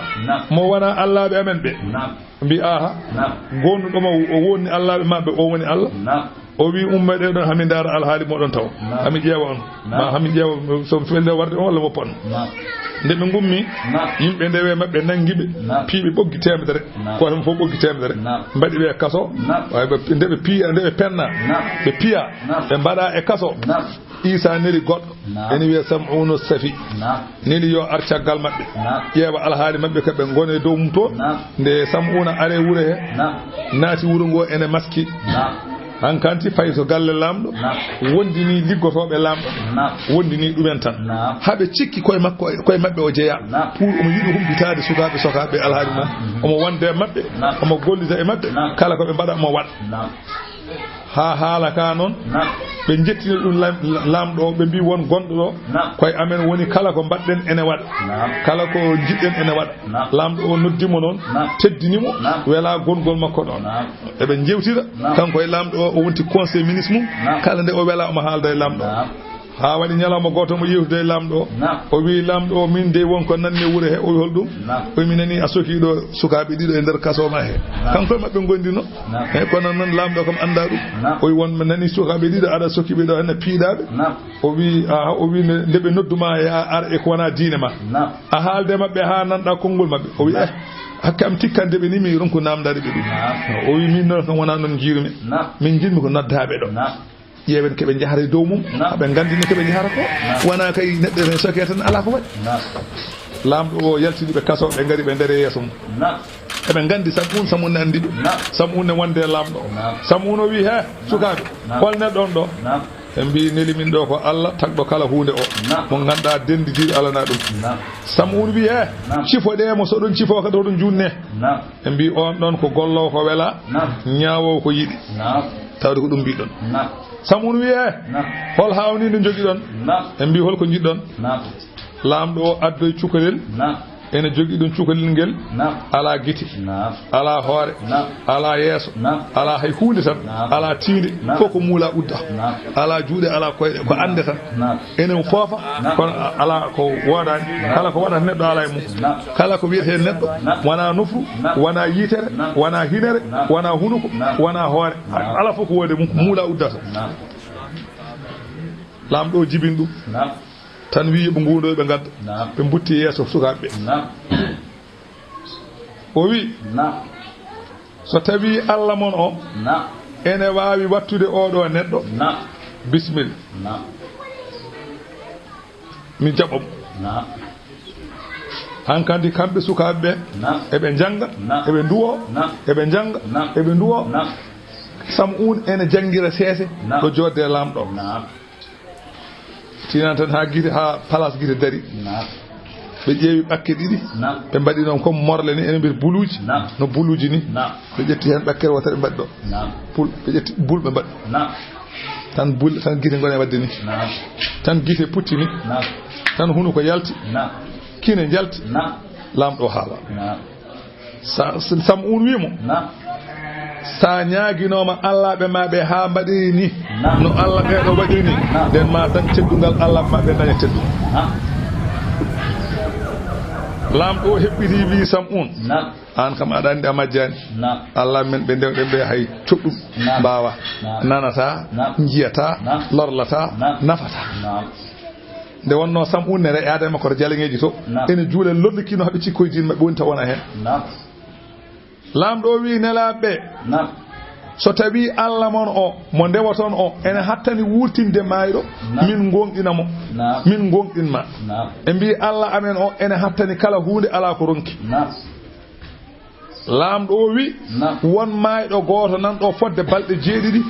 mo wana Allah be amen be mbi aha gonu do mo o woni Allah be mabbe o woni Allah o wi ummade don hami dara alhaali modon taw hami jeewa on ma hami jeewa so fende warde on wala mo pon nde be gummi yimbe ndewe mabbe nangibe piibe boggi temedere ko tan fo boggi temedere mbadi be kaso way be ndebe piya ndebe penna be piya be bada e kaso Isa neli goddo eni wi sam'unu safi neli yo arcagal mabbe yewa alhaali mabbe ka be ngone dow mum to nde sam'una are wure he naati wuro ngo ene maski hankanti fay to galle lamɗo wondini liggotoɓe lamɗo wondini ɗumen tan haɓe cikki koye makko koye mabɓe o jeeya pour omo yiɗi humpitade sukaɓe sokaɓe alhaali mum omo wonde mabɓe omo gollita e mabɓe kala koɓe mbaɗa omo waɗa ha haala ka noon ɓe jettini ɗum lamɗo ɓe mbi won gonɗo ɗo koye amen woni kala ko mbaɗɗen ene waɗa kala ko jiɗɗen ene waɗa lamɗo o noddimo noon teddinimo wela gongol makko ɗon eɓe jewtira kanko e lamɗo o wonti conseil ministre mum kala nde o wela omo haalda e lamɗo ha waɗi ñalawma goto mo yewtude e lamɗo o wi lamɗo o min de wonko nanni wuuro he o wi holɗum o wi mi nani a sokiɗo sukaɓe ɗiɗo e nder kasoma he kanko e mabɓe gondino e kono noon lamɗo kam anda ɗum o wi wonmi nani sukaɓe ɗiɗo aɗa sokiɓe ɗo henne piiɗaɓe o wi nde ɓe nodduma ya ar e ko wona diine ma a haalde mabɓe ha nanɗa konngol mabɓe o wi hakke am tikkande ɓe ni mi ronko namdade ɓe ɗum o wi min noon kam wona noon jiirumi min jinmi ko noddaɓe ɗo ƴeewen keɓe jahara e dow mum haɓe gandini keɓe jahara ko wona kay neɗɗo ne soke tan ala ko waɗi lamɗo o yaltini ɓe kaso ɓe gari ɓe ndere yeeso mum eɓe gandi Sam'un ne andi ɗum Sam'un ne wonde lamɗo Sam'un o wi he sukaɓe holne ɗon ɗo ɓe mbi neli min ɗo ko Allah tagɗo kala hunde o mo ganduɗa dendidiɗo alana ɗum Sam'un wi he cifoɗemo so ɗon cifo kadi hoɗon junne ɓe mbi on ɗon ko gollowo ko wela ñaawowo ko yiɗi tawde ko ɗum mbiɗon Sam'un wi he hol hawni nde jogiɗon ɓe mbi holko jiɗɗon lamɗo o addoye cukalel ene jogui ɗum cukalel ngel ala guite ala hoore ala yeeso ala hay hunde tan ala tiinde fof ko muula udda ala juuɗe ala koyɗe ko ande tan enen foofa kono ala ko woodani kala ko waɗata neɗɗo ala e mum kala ko wiyete neɗɗo wona nofru wona yitere wona hinere wona hunuko wona hoore ala fof ko woode mum ko muula uddata lamɗo o jibin ɗum tan wi ɓe nguuɗo ɓe gadda ɓe butti yeeso sukaɓe o wi so tawi Allah mon o ene wawi wattude oɗo neɗɗo bisimilla mi jaɓom hankandi kamɓe sukaɓe eɓe janga eɓe duwo eɓe janga eɓe duwo Sam'un ene jangira seese ɗo jodde lamɗo tinan tan ha guite ha place guite dari ɓe ƴeewi ɓakke ɗiɗi ɓe mbaɗi noon comme morle ni ene mbiyata buluji no buluji ni ɓe ƴetti hen ɓakkere wota ɓe mbaɗi ɗo bul ɓe ƴetti bul ɓe mbaɗi tan bul tan guite gone wadde ni tan guite putti ni tan hunu ko yalti kine jalti lamɗo haala Sam'un wimo sa ñaaguinoma Allah ɓe maɓe ha mbaɗiri ni no Allah ɓeɗo waɗiri ni nden ma dañ teddungal Allah maɓe daña teddu lamɗo o heɓɓiti wi Sam'un an kam aɗa andi a majjani Allah men ɓe ndewɗen ɓe hay coɗɗum mbawa nanata jiyata lorlata nafata nde wonno Sam'un ne re'ade makko to jaleŋeji to ene juule lollukino haɓe cikkoydin maɓe woni taw wona hen lamɗo o wi nelaɓe so tawi Allah mon o mo ndewaton o ene hattani wurtinde mayɗo min gonɗinamo min gonɗinma e mbi Allah amen o ene hattani kala hunde ala ko ronki lamɗo o wi won mayɗo goto nanɗo fodde balɗe 7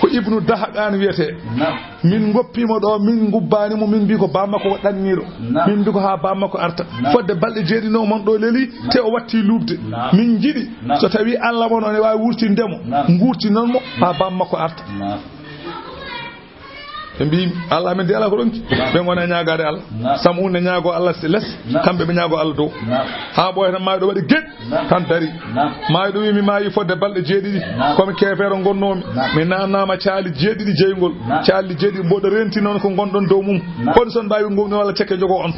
ko Ibnu Dahaqan wiyete min goppimo ɗo min gubbanimo min mbi ko bamma ko ɗanniɗo min mbi ko ha bamma ko arta fodde balɗe 7 no mon ɗo leeli te o watti lubde min jiɗi so tawi Allah mon o ne wawi wurtindemo gurtinonmo ha bamma ko arta ɓe mbi Allah amen de ala ko ɗonki ɓe gona ñagade Allah Sam'un ne ñaago Allah less kamɓe ɓe ñaago Allah dow ha ɓoya tan mayɗo waɗi gueɗ tan dari mayɗo wi mi maayi fodde balɗe 7 komi kefere gonnomi mi nannama caali 7 jeygol caali 7 mboɗo renti noon ko gonɗon dow mum hoɗi son mbawi gomni walla cekke jogo on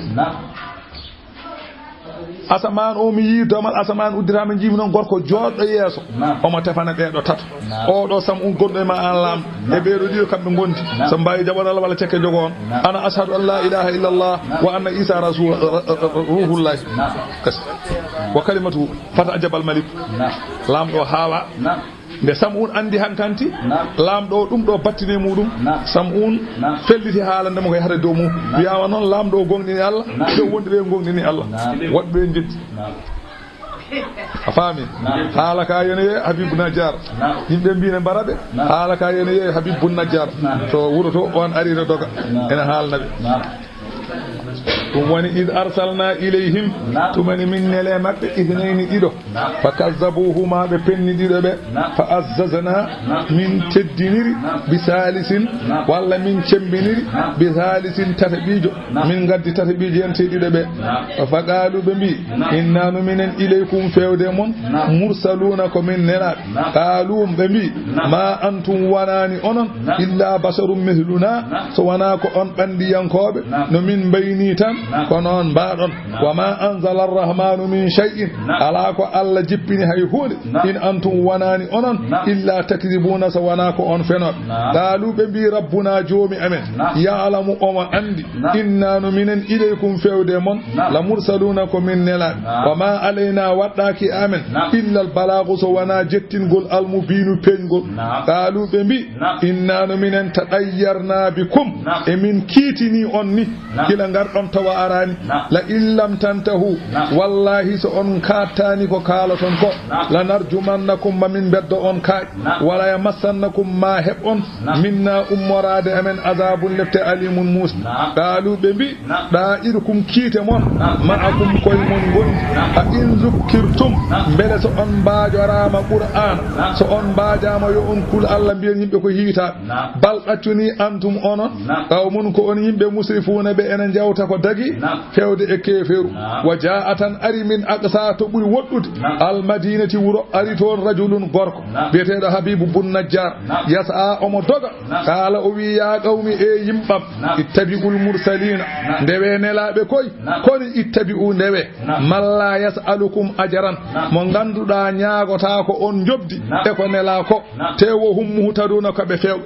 asaman o mi yi domal asaman uddirama jimi noon gorko joɗɗo yeeso omo tefana ɓeɗo tato oɗo Sam'un gonɗo e ma an lamɗo e ɓeɗo ɗiɗo kamɓe gondi so mbawi jaɓon Allah walla cekke jogo on ana ashhadu an la ilaha illallah wa anna isa ruhullahi wa kalimatu fata ajabal malik lamɗo haala nde Sam'un andi hankanti lamɗo ɗum ɗo battine muɗum Sam'un felliti haalandemo koye hade dow mum wiyama noon lamɗo gonɗini Allah ɗo wonde ɓe gonɗini Allah woɗɓe jeddi afami haala ka yene Habib Najjar yimbe mbine barabe haala ka yene Habib Najjar to wuro to on ari to doga ena haalnabe woni id arsalna ilayhim tumani min nele mabbe idnayni dido fakazzabuhuma be penni dido be fa azzazna min teddiniri bisalisin walla min cembiniri bisalisin tatabijo min gaddi tatabijo en tedido be fa qalu be bi inna minen ilaykum fewde mon mursaluna ko min nela qalu be bi ma antum wanani onon illa basharum mithluna so wana ko on bandiyankobe no min bayni tan konon mbaɗon wama anzala arrahmanu min shay'in ala ko Allah jippini hay hunde in antum wanani onon illa takdibuna so wana ko on fenot qalu be bi rabbuna joomi amen ya'lamu oma andi inna minen ilaykum fewde mon la mursaluna ko min nela wama alayna waddaki amen illa al balagu so wana jettingol al mubinu peñgol qalu be bi inna minen tadayyarna bikum e min kiitini on ni kila ngardon tawa arani la illam tantahu wallahi so on katani ko kalaton ko la narjumannakum min beddo on kaaj wala yamassannakum ma hebon minna umorade amen azabun lefte alimun mus qalu be bi da irkum kiite mon ma'akum koy mon gondi a in zukkirtum bele so on baajorama qur'an so on baajama yo on kul Allah biyen yimbe ko hiita bal atuni antum onon qawmun ko on yimbe musrifuna be enen jawta ko dagi fewde e keferu wajaatan ari min aqsa to buri woddude al madinati wuro ari toon rajulun gorko biyetedo Habibu Najjar yasa omo doga kala o wi ya qawmi e yimbam ittabi'ul mursalina ndewe nelabe koy koni ittabi'u ndewe malla yas'alukum ajran mo ganduda nyaagota ko on jobdi e ko nela ko tewo hum muhtaduna ko be few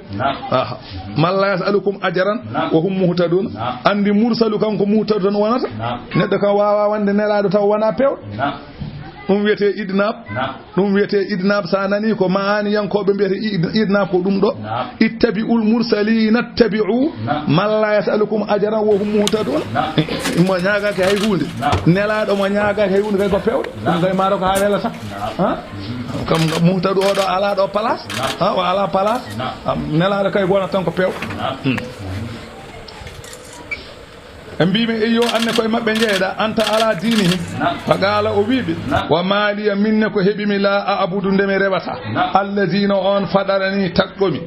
malla yas'alukum ajran wa hum muhtadun andi mursalu kanko muhtadun wonata neddo kan wawa wande nelaado taw wana pew dum wiyete idnab sanani ko maani yankobe mbiyete idnab ko dum do ittabi'ul mursalina tabi'u man la yas'alukum ajran wa hum muhtadun mo nyaaga ke hay hunde nelaado mo nyaaga hay hunde kay ko pewdo dum kay maro ko ha wela sax kam muhtadu o do ala do place o ala place nelaado kay gona tan ko pew mbimi eyo anne koy mabbe jeeda anta ala dinihim faqala o wiibe wa maliya minne ko hebimi la abudu ndeme rewata allazina on fadarani takdomi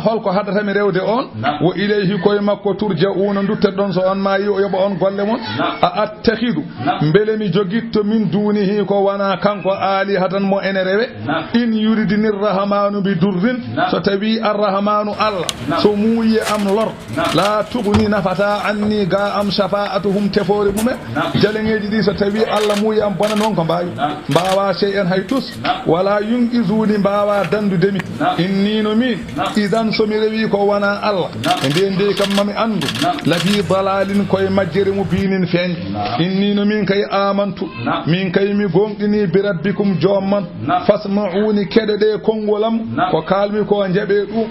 holko hadata mi rewde on wa ilayhi koy makko turja'una duttedon so on ma yoba on golle mon attakhidu mbele mi jogitto min dunihi ko wana kanko ali hatan mo ene rewe in yuridini rahmanu bi durrin so tawi arrahmanu Allah so muyi am lor la tughni nafata anni ga am shafa'atuhum tefore mume jalengeji di so tawi Allah muyi am bona non ko mbawa shay'an haytus wala yunqizuni mbawa dandudemi inni no min idan so mi rewi ko wana Allah ndende kam mami andu la fi dalalin koy majjere mu binin feñ inni no min kay amantu min kay mi gongini bi rabbikum jomman fasma'uni kedede kongolam ko kalmi ko jabe dum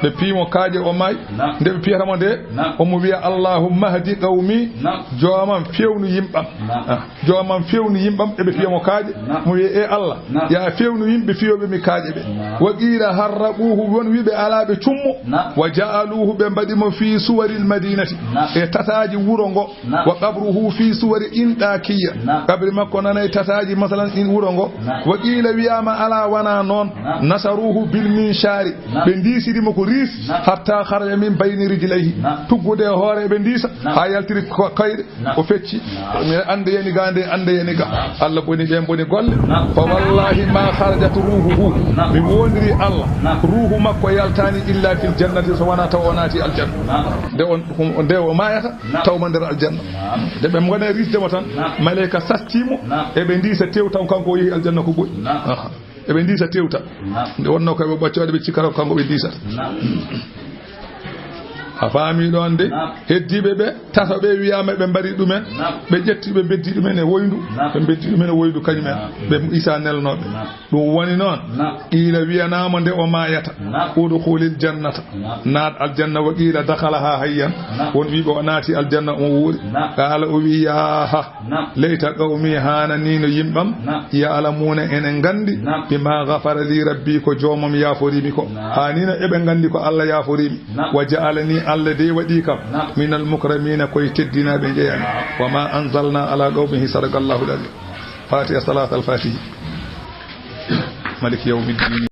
de pimo kaaje o may de piyata mo de o mo wiya Allahumma hadi qawmi jomam fewnu yimbam e be piyamo kaaje mo wi e Allah ya fewnu yimbe fiyobe mi kaaje be wa qila harrabuhu won wibe alabe cummo wa ja'aluhu be badimo fi suwaril madinati e tataji wurongo wa qabruhu fi suwari indakiya qabri makko nanay tataji masalan in wurongo wa qila wiyama ala wana non nasaruhu bil minshari be ndisidi mo ko ris hatta kharaja min bayni rijlihi tuggude hoore be ndisa ha yaltiri ko kayde o fecci mi ande yani ga Allah boni be boni golle fa wallahi ma kharajat ruhuhu mi wondiri Allah ruhu makko yaltani illa fil jannati so wana taw onati al janna de o mayata taw mandar al janna de be ngone risde mo tan malaika sastimo e be ndisa tewtan kanko yi al janna ko boy e be ndisa tewta de wonno ko be boccode be cikara kanko be ndisa a faami ɗon de heddiɓe ɓe tato ɓe wiyama ɓe mbari ɗumen ɓe ƴetti ɓe beddi ɗumen e woyndu ɓe beddi ɗumen e woyndu kañumen ɓe isa nelnoɓe ɗum woni noon qila wiyanama nde o mayata udkhulil jannata naat aljanna wa qila dakhalaha hayyan won wiɓe o naati aljanna on wuuri qala o wi yaha leyta qawmi hanani no yimɓam ya'lamuna enen gandi bima ghafara li rabbi ko jomom yaforimi ko hanino eɓe gandi ko Allah yaforimi wa ja'alani Allah de waɗi kam minal mukramina koye teddinaɓe jeeyami wa ma anzalna ala qawmihi sadakallahu al-azim fatiha salat al-fatihi malik yawmiddin